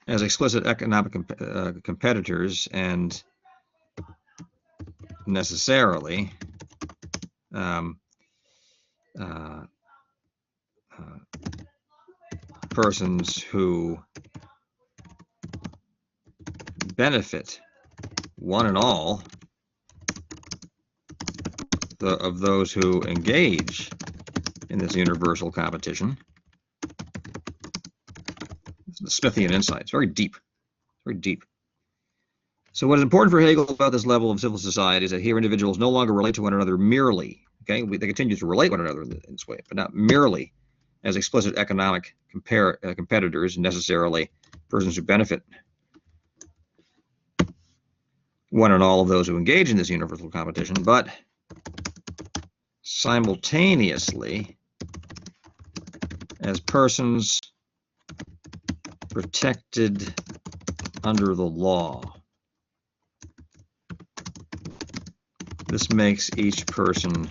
As explicit economic competitors and necessarily persons who benefit one and all of those who engage in this universal competition. It's the Smithian insight. It's very deep, very deep. So what is important for Hegel about this level of civil society is that here individuals no longer relate to one another merely, okay? They continue to relate one another in this way, but not merely as explicit economic competitors, necessarily persons who benefit one and all of those who engage in this universal competition, but simultaneously as persons protected under the law. This makes each person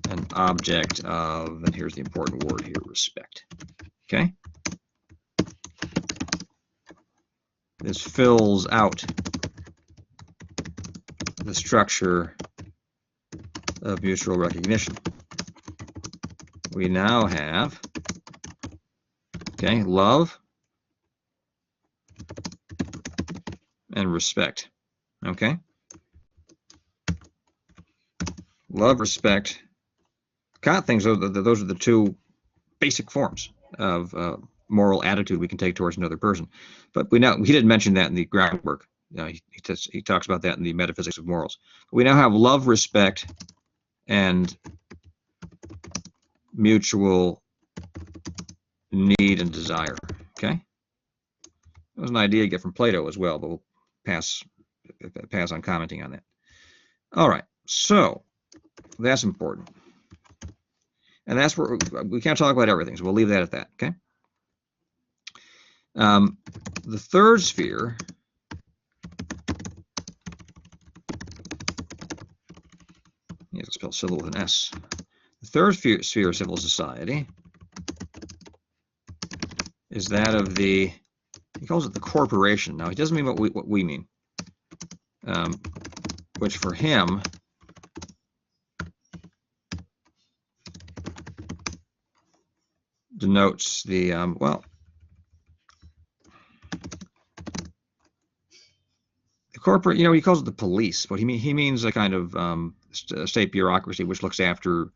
an object of, and here's the important word here, respect. Okay? This fills out the structure of mutual recognition. We now have, okay, love and respect. Okay? Love, respect. Kant thinks those are the two basic forms of moral attitude we can take towards another person. But he didn't mention that in the groundwork. He talks about that in the Metaphysics of Morals. We now have love, respect, and mutual need and desire. Okay? That was an idea you get from Plato as well, but we'll pass on commenting on that. All right, so that's important. And that's where we can't talk about everything, so we'll leave that at that, okay? The third sphere you have to spell civil with an S. The third sphere of civil society is that of he calls it the corporation. Now, he doesn't mean what we mean, which for him denotes the, the corporate, he calls it the police, but he means a kind of state bureaucracy which looks after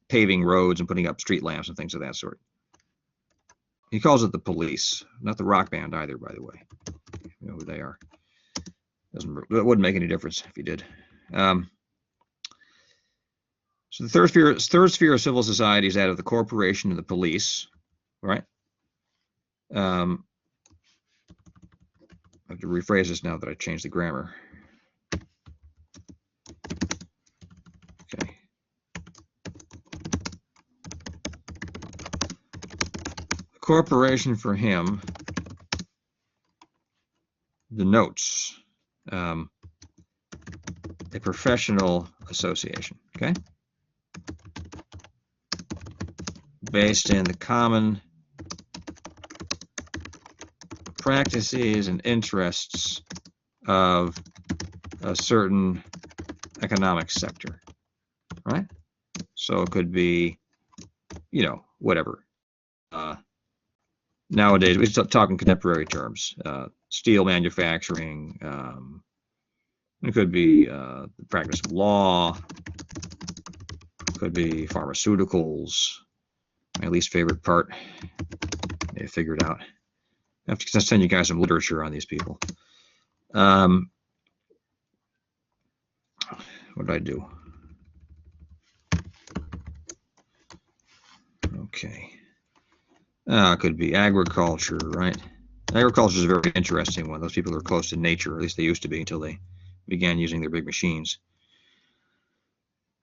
paving roads and putting up street lamps and things of that sort. He calls it the police, not the rock band either, by the way. You know who they are. It wouldn't make any difference if he did. So the third sphere of civil society is that of the corporation and the police, right? I have to rephrase this now that I changed the grammar. Okay. The corporation for him denotes a professional association, okay? Based in the common practices and interests of a certain economic sector, right? So it could be, whatever. Nowadays, we're talking contemporary terms, steel manufacturing, it could be the practice of law, it could be pharmaceuticals, my least favorite part. They figured out. I have to send you guys some literature on these people. What did I do? Okay. It could be agriculture, right? Agriculture is a very interesting one. Those people are close to nature, at least they used to be until they began using their big machines.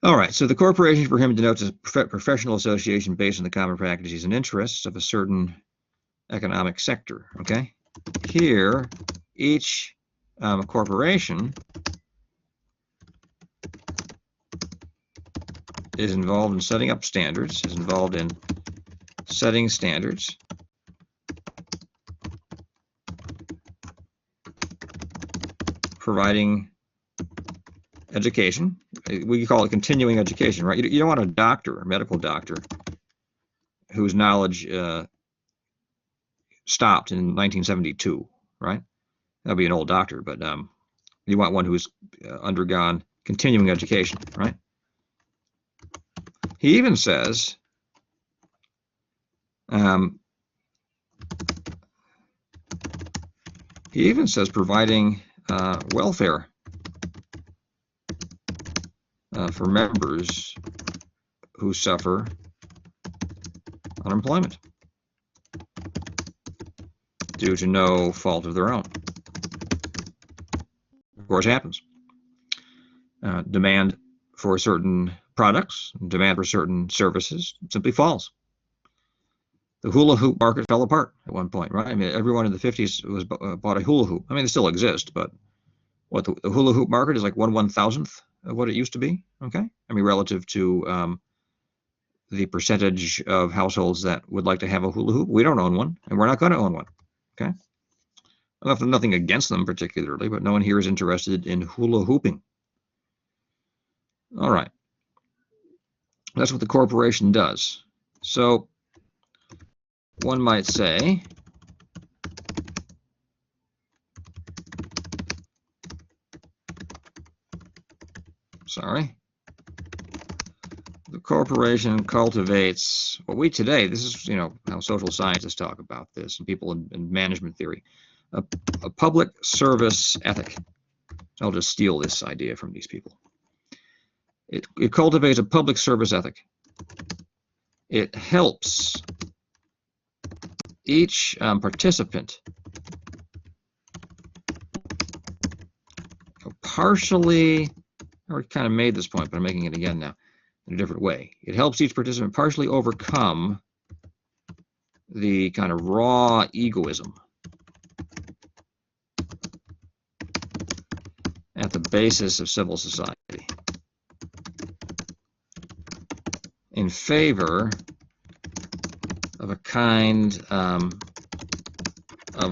All right, so the corporation for him denotes a professional association based on the common practices and interests of a certain economic sector, okay? Here, each corporation is involved in setting up standards, is involved in setting standards, providing education. We call it continuing education, right? You don't want a doctor, a medical doctor, whose knowledge stopped in 1972, right? That'd be an old doctor, but you want one who's undergone continuing education, right? He even says providing welfare for members who suffer unemployment due to no fault of their own. Of course, happens. Demand for certain products, demand for certain services simply falls. The hula hoop market fell apart at one point, right? I mean, everyone in the 50s was bought a hula hoop. I mean, they still exist, but what the hula hoop market is like 1/1000th of what it used to be, okay? I mean, relative to the percentage of households that would like to have a hula hoop. We don't own one, and we're not going to own one, okay? Nothing against them particularly, but no one here is interested in hula hooping. All right. That's what the corporation does. So one might say, the corporation cultivates what we today, this is, how social scientists talk about this and people in management theory, a public service ethic. I'll just steal this idea from these people. It cultivates a public service ethic. It helps each participant partially, or kind of made this point, but I'm making it again now in a different way. It helps each participant partially overcome the kind of raw egoism at the basis of civil society in favor of a kind of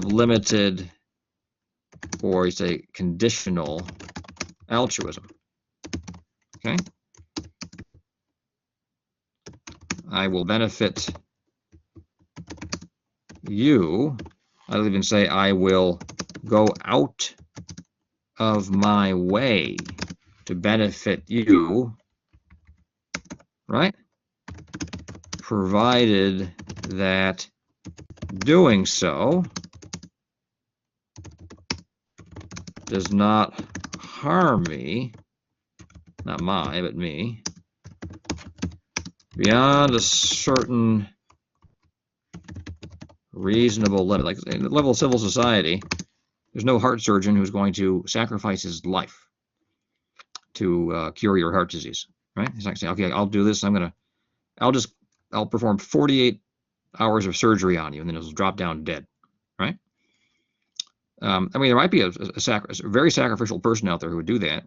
limited, or you say conditional, altruism. Okay? I will benefit you. I'll even say I will go out of my way to benefit you, right? Provided that doing so does not harm me, not my, but me, beyond a certain reasonable limit. Like at the level of civil society, there's no heart surgeon who's going to sacrifice his life to cure your heart disease, right? He's not saying, okay, I'll do this. I'll perform 48 hours of surgery on you, and then it'll drop down dead, right? I mean, there might be a very sacrificial person out there who would do that,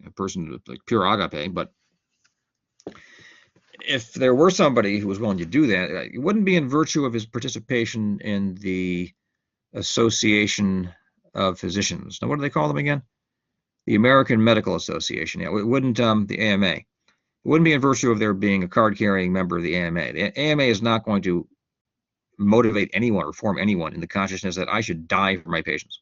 a person with like pure agape, but if there were somebody who was willing to do that, it wouldn't be in virtue of his participation in the Association of Physicians. Now, what do they call them again? The American Medical Association. Yeah, it wouldn't, the AMA. It wouldn't be in virtue of there being a card-carrying member of the AMA. The AMA is not going to motivate anyone or form anyone in the consciousness that I should die for my patients.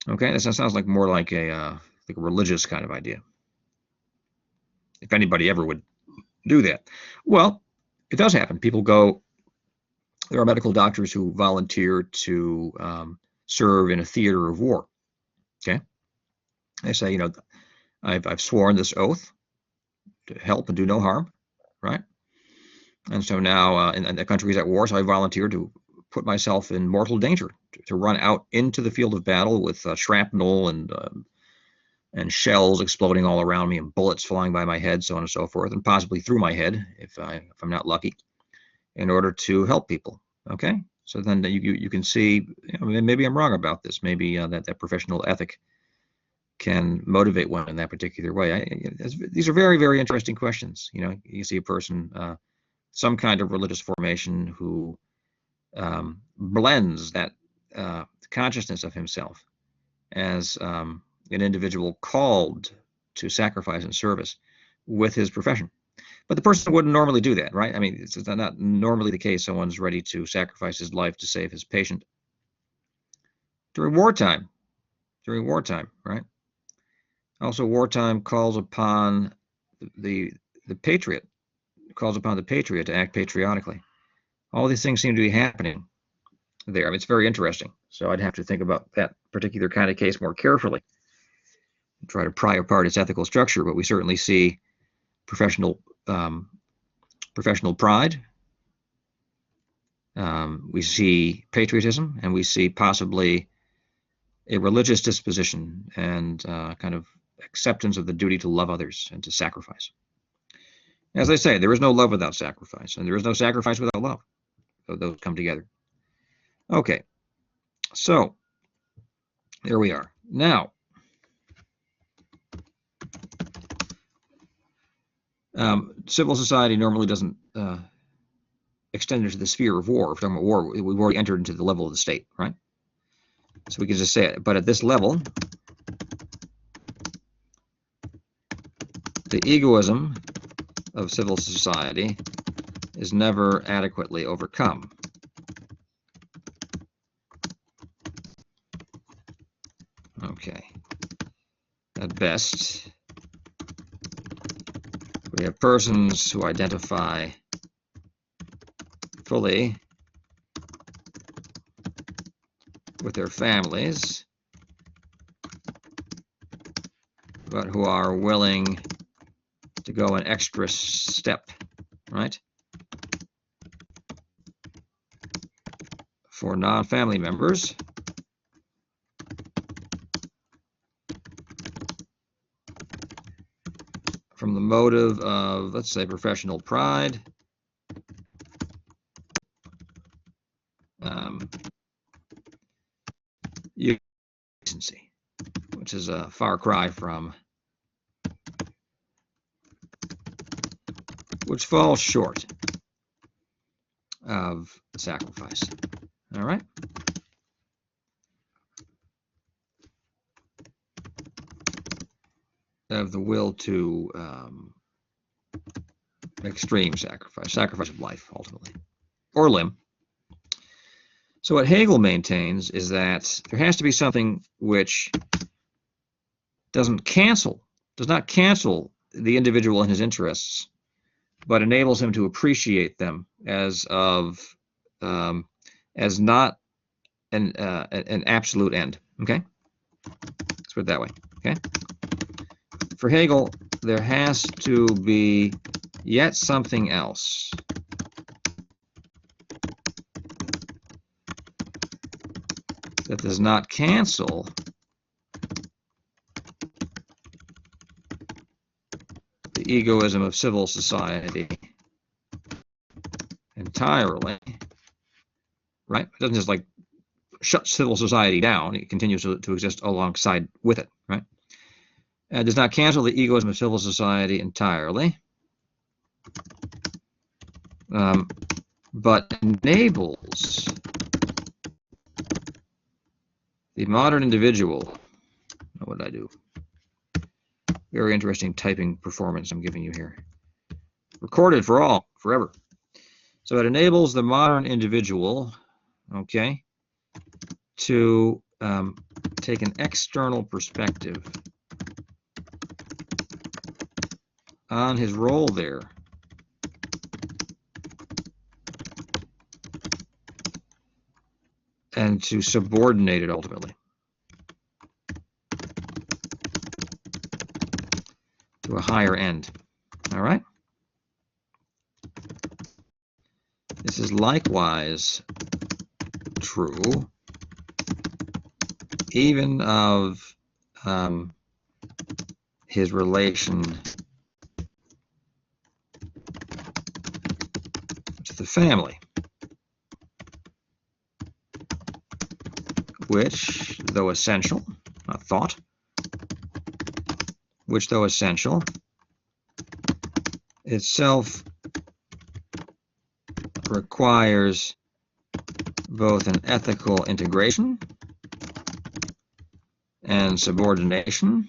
Okay, that sounds like more like a religious kind of idea. If anybody ever would do that. Well, it does happen. People go, there are medical doctors who volunteer to serve in a theater of war. Okay. They say, I've sworn this oath to help and do no harm, right? And so now in the country's at war, so I volunteered to put myself in mortal danger, to run out into the field of battle with shrapnel and and shells exploding all around me and bullets flying by my head, so on and so forth, and possibly through my head if I'm not lucky, in order to help people. Okay, so then you can see, maybe I'm wrong about this. Maybe that professional ethic can motivate one in that particular way. These are very, very interesting questions. You see a person, some kind of religious formation, who blends that consciousness of himself as an individual called to sacrifice and service with his profession. But the person wouldn't normally do that, right? I mean, it's not normally the case. Someone's ready to sacrifice his life to save his patient during wartime, right? Also, wartime calls upon the patriot, to act patriotically. All these things seem to be happening there. I mean, it's very interesting. So I'd have to think about that particular kind of case more carefully and try to pry apart its ethical structure. But we certainly see professional pride. We see patriotism, and we see possibly a religious disposition and kind of acceptance of the duty to love others and to sacrifice. As I say, there is no love without sacrifice, and there is no sacrifice without love. So those come together. Okay, so there we are. Now, civil society normally doesn't extend into the sphere of war. If we're talking about war, we've already entered into the level of the state, right? So we can just say it. But at this level, the egoism of civil society is never adequately overcome. Okay. At best, we have persons who identify fully with their families, but who are willing to go an extra step, right, for non-family members, from the motive of, let's say, professional pride, decency, which is a far cry from, which falls short of sacrifice. All right. Of the will to extreme sacrifice of life, ultimately, or limb. So what Hegel maintains is that there has to be something which does not cancel the individual and his interests, but enables him to appreciate them as not an absolute end. Okay, let's put it that way. Okay, for Hegel, there has to be yet something else. That does not cancel the egoism of civil society entirely, right? It doesn't just like shut civil society down. It continues to exist alongside with it, right? It does not cancel the egoism of civil society entirely, but enables the modern individual. What did I do? Very interesting typing performance I'm giving you here. Recorded for all, forever. So it enables the modern individual, okay, to take an external perspective on his role there, and to subordinate it ultimately to a higher end. All right? This is likewise true even of his relation to the family, which, though essential, not thought, which, though essential, itself requires both an ethical integration and subordination,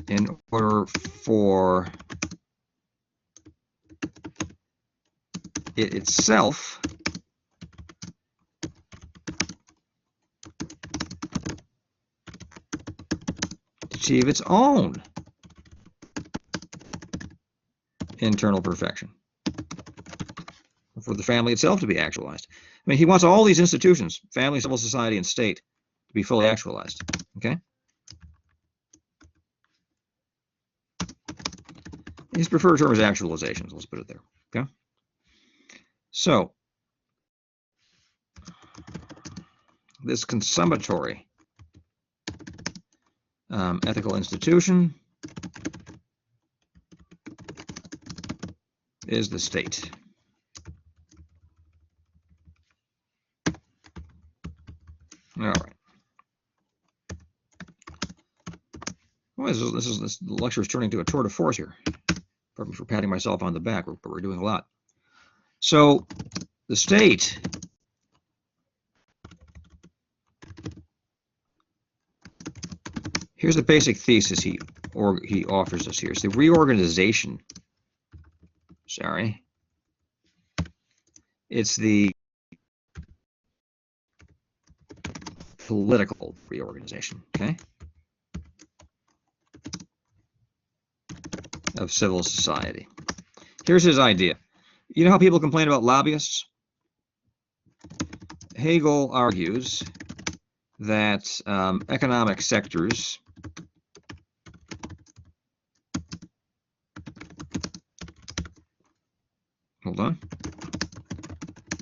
in order for it itself to achieve its own internal perfection, for the family itself to be actualized. I mean, he wants all these institutions, family, civil society, and state, to be fully actualized. Okay? His preferred term is actualizations. Let's put it there. Okay? So, this consummatory ethical institution is the state. All right. Well, this lecture is turning into a tour de force here. Pardon me for patting myself on the back, but we're doing a lot. So, the state here's the basic thesis he offers us here. It's the reorganization. Sorry. It's the political reorganization, okay, of civil society. Here's his idea. You know how people complain about lobbyists? Hegel argues that economic sectors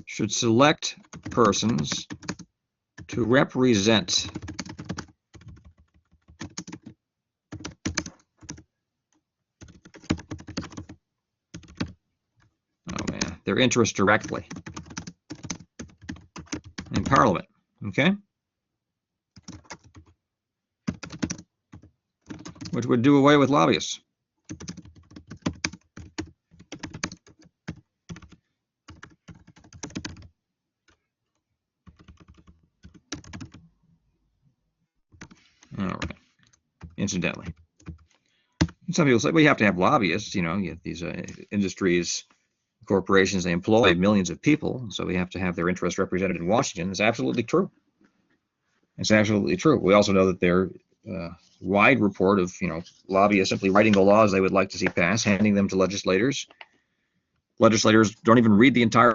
should select persons to represent their interests directly in Parliament, okay? Which would do away with lobbyists. All right. Incidentally, some people say, well, you have to have lobbyists. You know, you have these industries, corporations, they employ millions of people, so we have to have their interests represented in Washington. It's absolutely true. It's absolutely true. We also know that their wide report of, lobbyists simply writing the laws they would like to see passed, handing them to legislators. Legislators don't even read the entire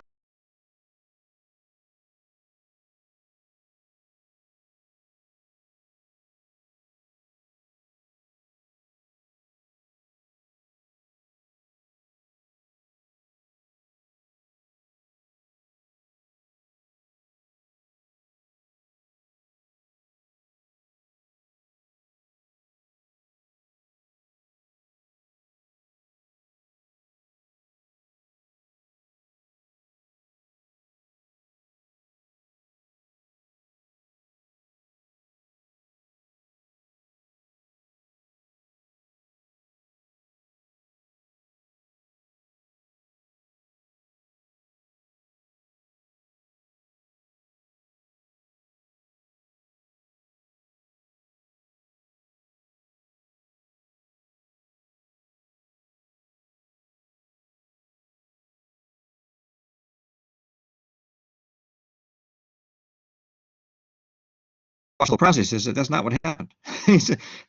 process. That's not what happened.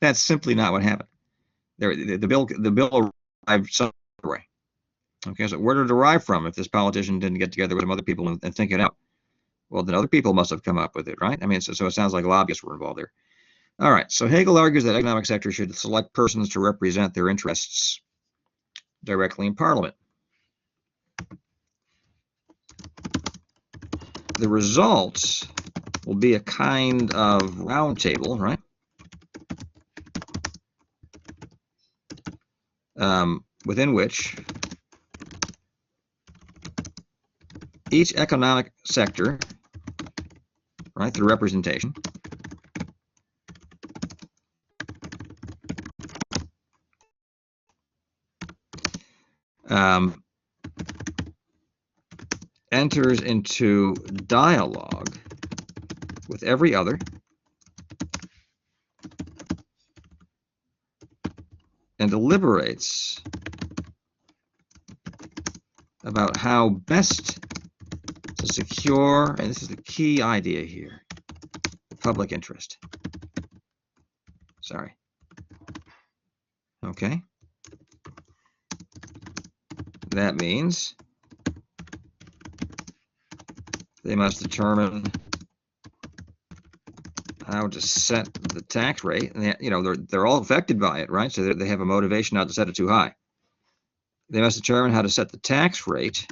That's simply not what happened. The bill arrived some way. Okay, so where did it derive from if this politician didn't get together with some other people and think it out? Well, then other people must have come up with it, right? I mean, so it sounds like lobbyists were involved there. All right, so Hegel argues that economic sector should select persons to represent their interests directly in Parliament. The result will be a kind of round table, right? Within which each economic sector, right, through representation, enters into dialogue with every other and deliberates about how best to secure, and this is the key idea here, the public interest. Sorry. Okay. That means they must determine how to set the tax rate, and you know they're all affected by it, right? So they have a motivation not to set it too high. They must determine how to set the tax rate,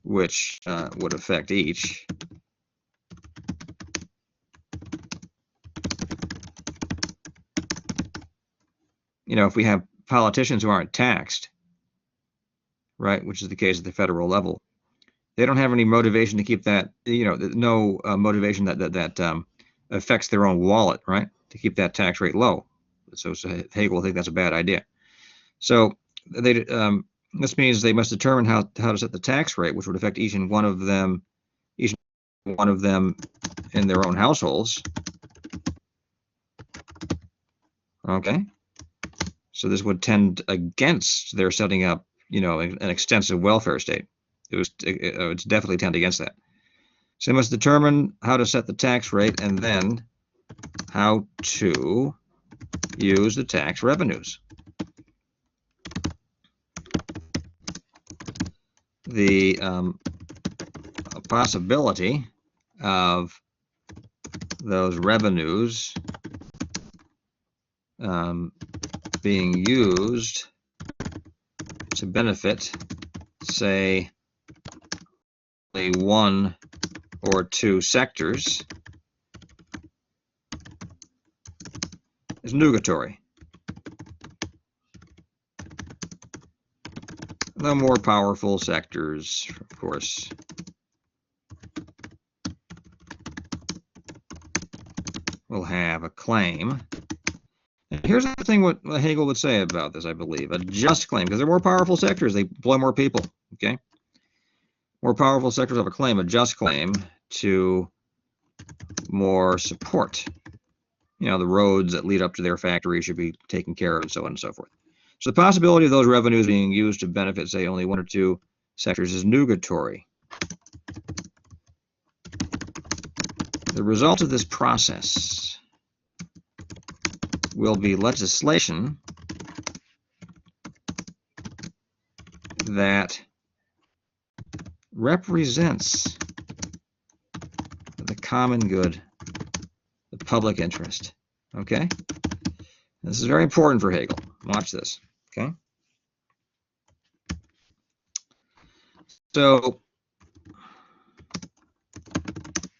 which would affect each. You know, if we have politicians who aren't taxed, right, which is the case at the federal level, they don't have any motivation to keep that, you know, no motivation that affects their own wallet, right, to keep that tax rate low. So Hegel will think that's a bad idea. So this means they must determine how to set the tax rate, which would affect each one of them in their own households. Okay. So this would tend against their setting up, you know, an extensive welfare state. It's definitely tend against that. So they must determine how to set the tax rate and then how to use the tax revenues. The possibility of those revenues being used to benefit, say, one or two sectors is nugatory. The more powerful sectors, of course, will have a claim. And here's the thing what Hegel would say about this, I believe, a just claim, because they're more powerful sectors, they employ more people, okay? More powerful sectors have a claim, a just claim to more support. You know, the roads that lead up to their factory should be taken care of and so on and so forth. So the possibility of those revenues being used to benefit, say, only one or two sectors is nugatory. The result of this process will be legislation that represents the common good, the public interest. Okay? This is very important for Hegel. Watch this. Okay? So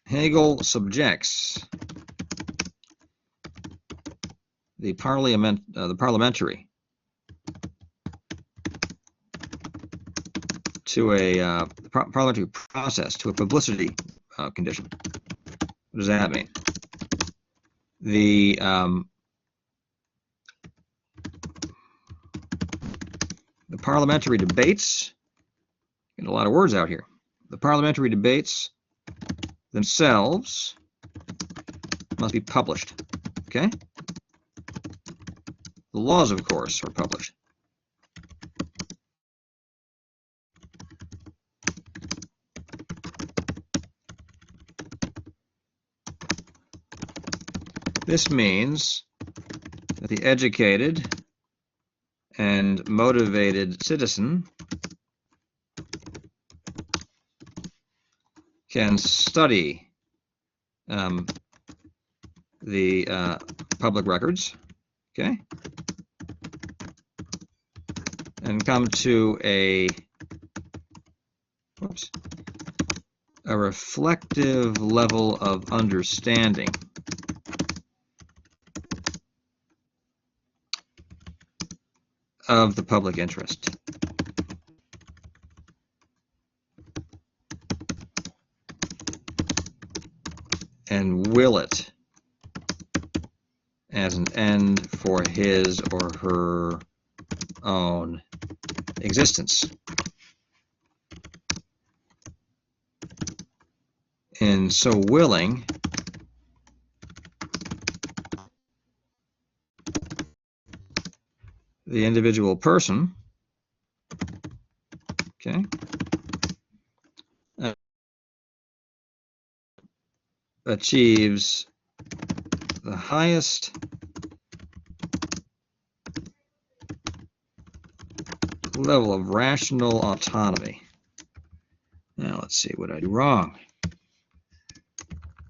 Hegel subjects the parliamentary to a parliamentary process to a publicity condition. What does that mean? The parliamentary debates, get a lot of words out here. The parliamentary debates themselves must be published. Okay? The laws, of course, are published. This means that the educated and motivated citizen can study the public records, okay, and come to a a reflective level of understanding of the public interest. And will it as an end for his or her own existence. In so willing, the individual person, okay, achieves the highest level of rational autonomy. Now let's see what I do wrong.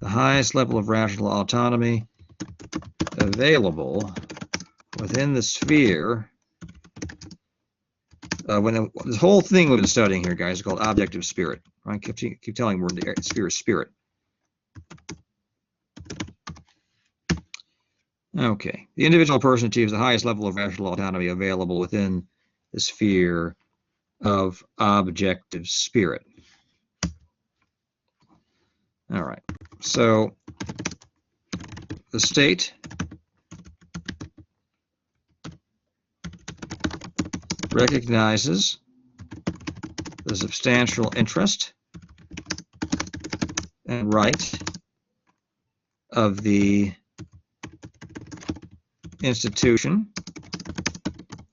The highest level of rational autonomy available within the sphere. This whole thing we've been studying here, guys, is called objective spirit. Right? Keep telling we're in the sphere of spirit. Okay. The individual person achieves the highest level of rational autonomy available within the sphere of objective spirit. All right. So the state recognizes the substantial interest and right of the institution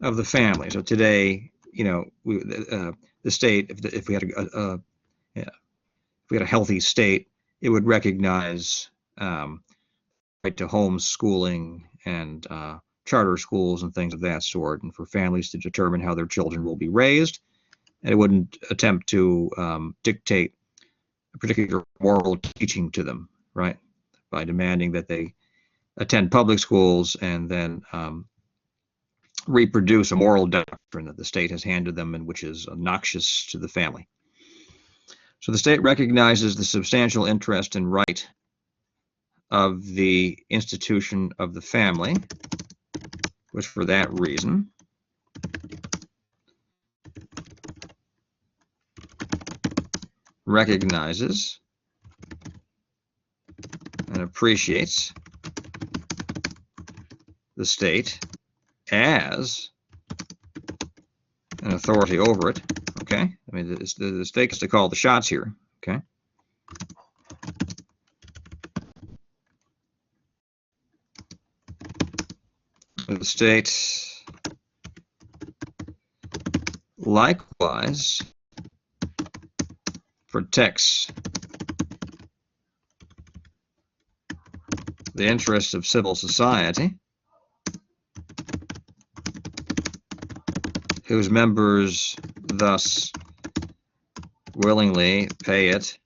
of the family. So today, you know, the state, if we had a healthy state, it would recognize right to homeschooling and charter schools and things of that sort, and for families to determine how their children will be raised. And it wouldn't attempt to dictate a particular moral teaching to them, right, by demanding that they attend public schools and then reproduce a moral doctrine that the state has handed them and which is obnoxious to the family. So the state recognizes the substantial interest and right of the institution of the family, which for that reason recognizes and appreciates the state as an authority over it. Okay, I mean the state gets to call the shots here. Okay. The state likewise protects the interests of civil society, whose members thus willingly pay it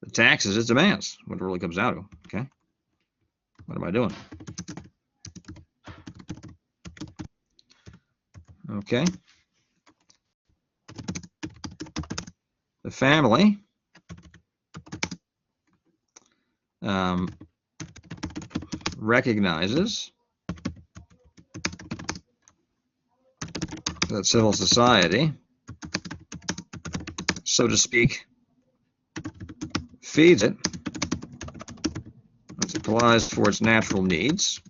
the taxes it demands, what it really comes down to. Okay, what am I doing? Okay, the family recognizes that civil society, so to speak, feeds it, it supplies for its natural needs,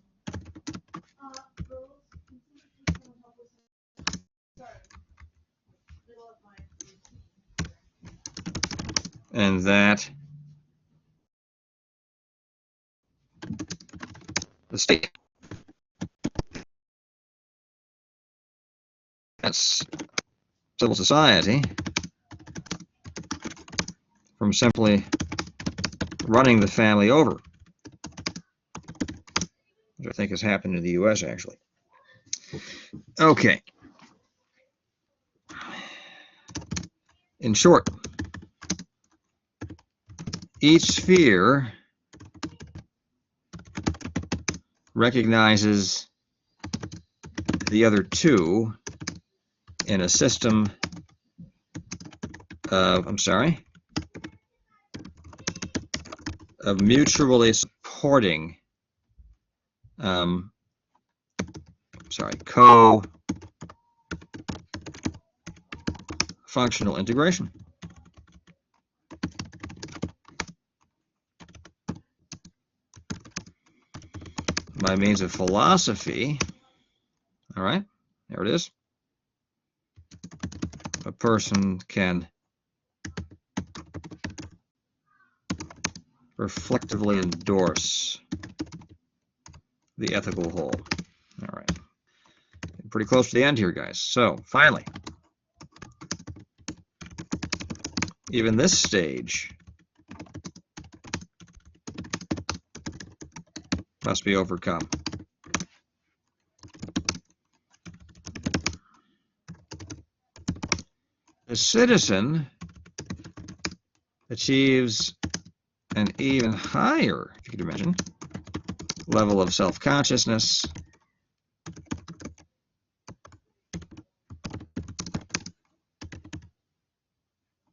and that the state, that's civil society, from simply running the family over, which I think has happened in the US actually. Okay. In short, each sphere recognizes the other two in a system I'm sorry, of mutually supporting, co-functional integration. By means of philosophy, all right, there it is, a person can reflectively endorse the ethical whole. All right, pretty close to the end here, guys. So finally, even this stage must be overcome. The citizen achieves an even higher, if you could imagine, level of self-consciousness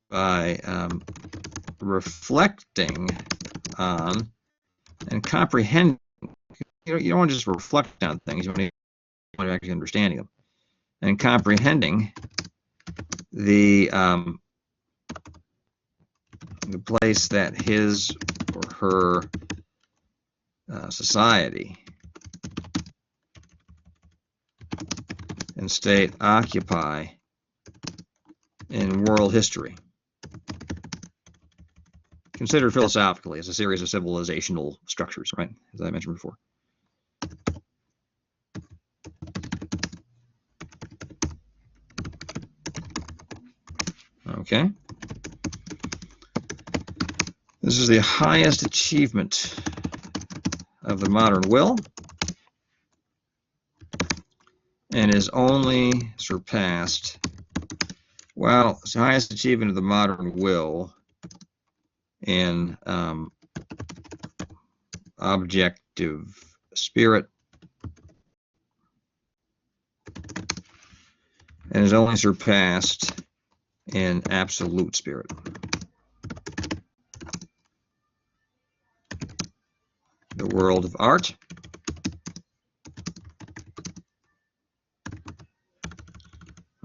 by reflecting on and comprehending. You don't want to just reflect on things, you want to actually understanding them and comprehending the place that his or her society and state occupy in world history, considered philosophically as a series of civilizational structures, right, as I mentioned before. Okay. This is the highest achievement of the modern will and is only surpassed, well, it's the highest achievement of the modern will in objective spirit and is only surpassed in absolute spirit. The world of art,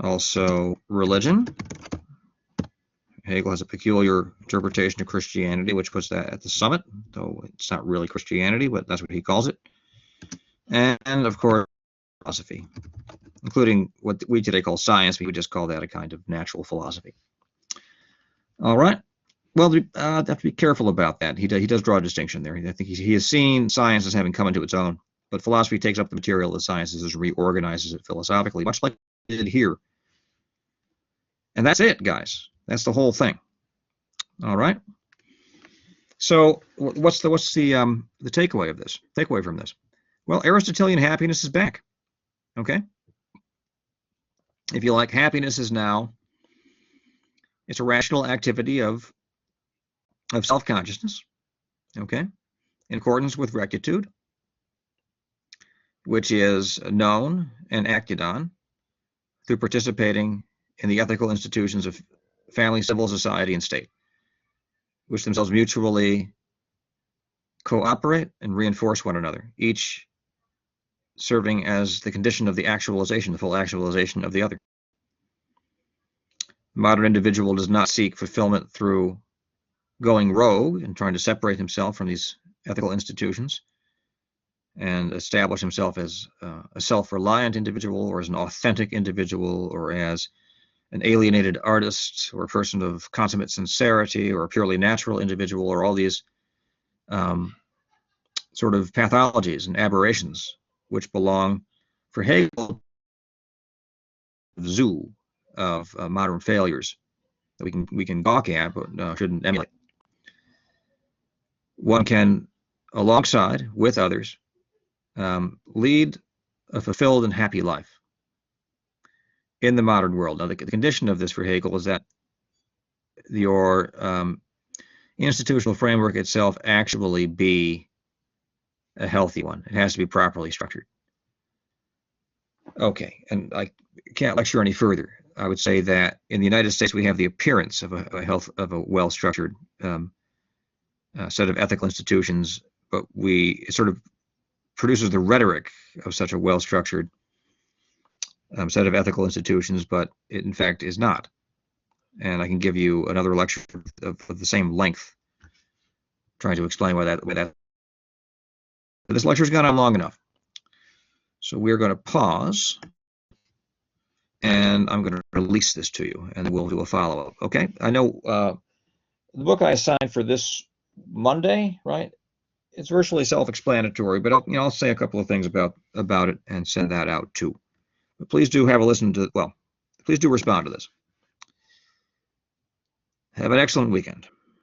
also religion. Hegel has a peculiar interpretation of Christianity, which puts that at the summit, though it's not really Christianity, but that's what he calls it. And of course, philosophy, including what we today call science. We would just call that a kind of natural philosophy. All right. Well, we have to be careful about that. He does draw a distinction there. I think he has seen science as having come into its own, but philosophy takes up the material of the sciences and reorganizes it philosophically, much like it did here. And that's it, guys. That's the whole thing. All right. So what's the takeaway of this? Takeaway from this? Well, Aristotelian happiness is back. Okay. If you like, happiness is now, it's a rational activity of self-consciousness, okay, in accordance with rectitude, which is known and acted on through participating in the ethical institutions of family, civil society, and state, which themselves mutually cooperate and reinforce one another, each serving as the condition of the actualization, the full actualization of the other. The modern individual does not seek fulfillment through going rogue and trying to separate himself from these ethical institutions and establish himself as a self-reliant individual or as an authentic individual or as an alienated artist or a person of consummate sincerity or a purely natural individual, or all these sort of pathologies and aberrations which belong, for Hegel, zoo of modern failures that we can gawk at but shouldn't emulate. One can, alongside with others, lead a fulfilled and happy life in the modern world. Now, the condition of this for Hegel is that your institutional framework itself actually be a healthy one. It has to be properly structured. Okay, and I can't lecture any further. I would say that in the United States we have the appearance of a well-structured set of ethical institutions, but it sort of produces the rhetoric of such a well-structured set of ethical institutions, but it in fact is not. And I can give you another lecture of the same length, trying to explain why that. This lecture's gone on long enough, so we're going to pause, and I'm going to release this to you, and then we'll do a follow-up. Okay? I know the book I assigned for this Monday, right? It's virtually self-explanatory, but I'll say a couple of things about it and send that out too. But please do have a listen to. Well, please do respond to this. Have an excellent weekend.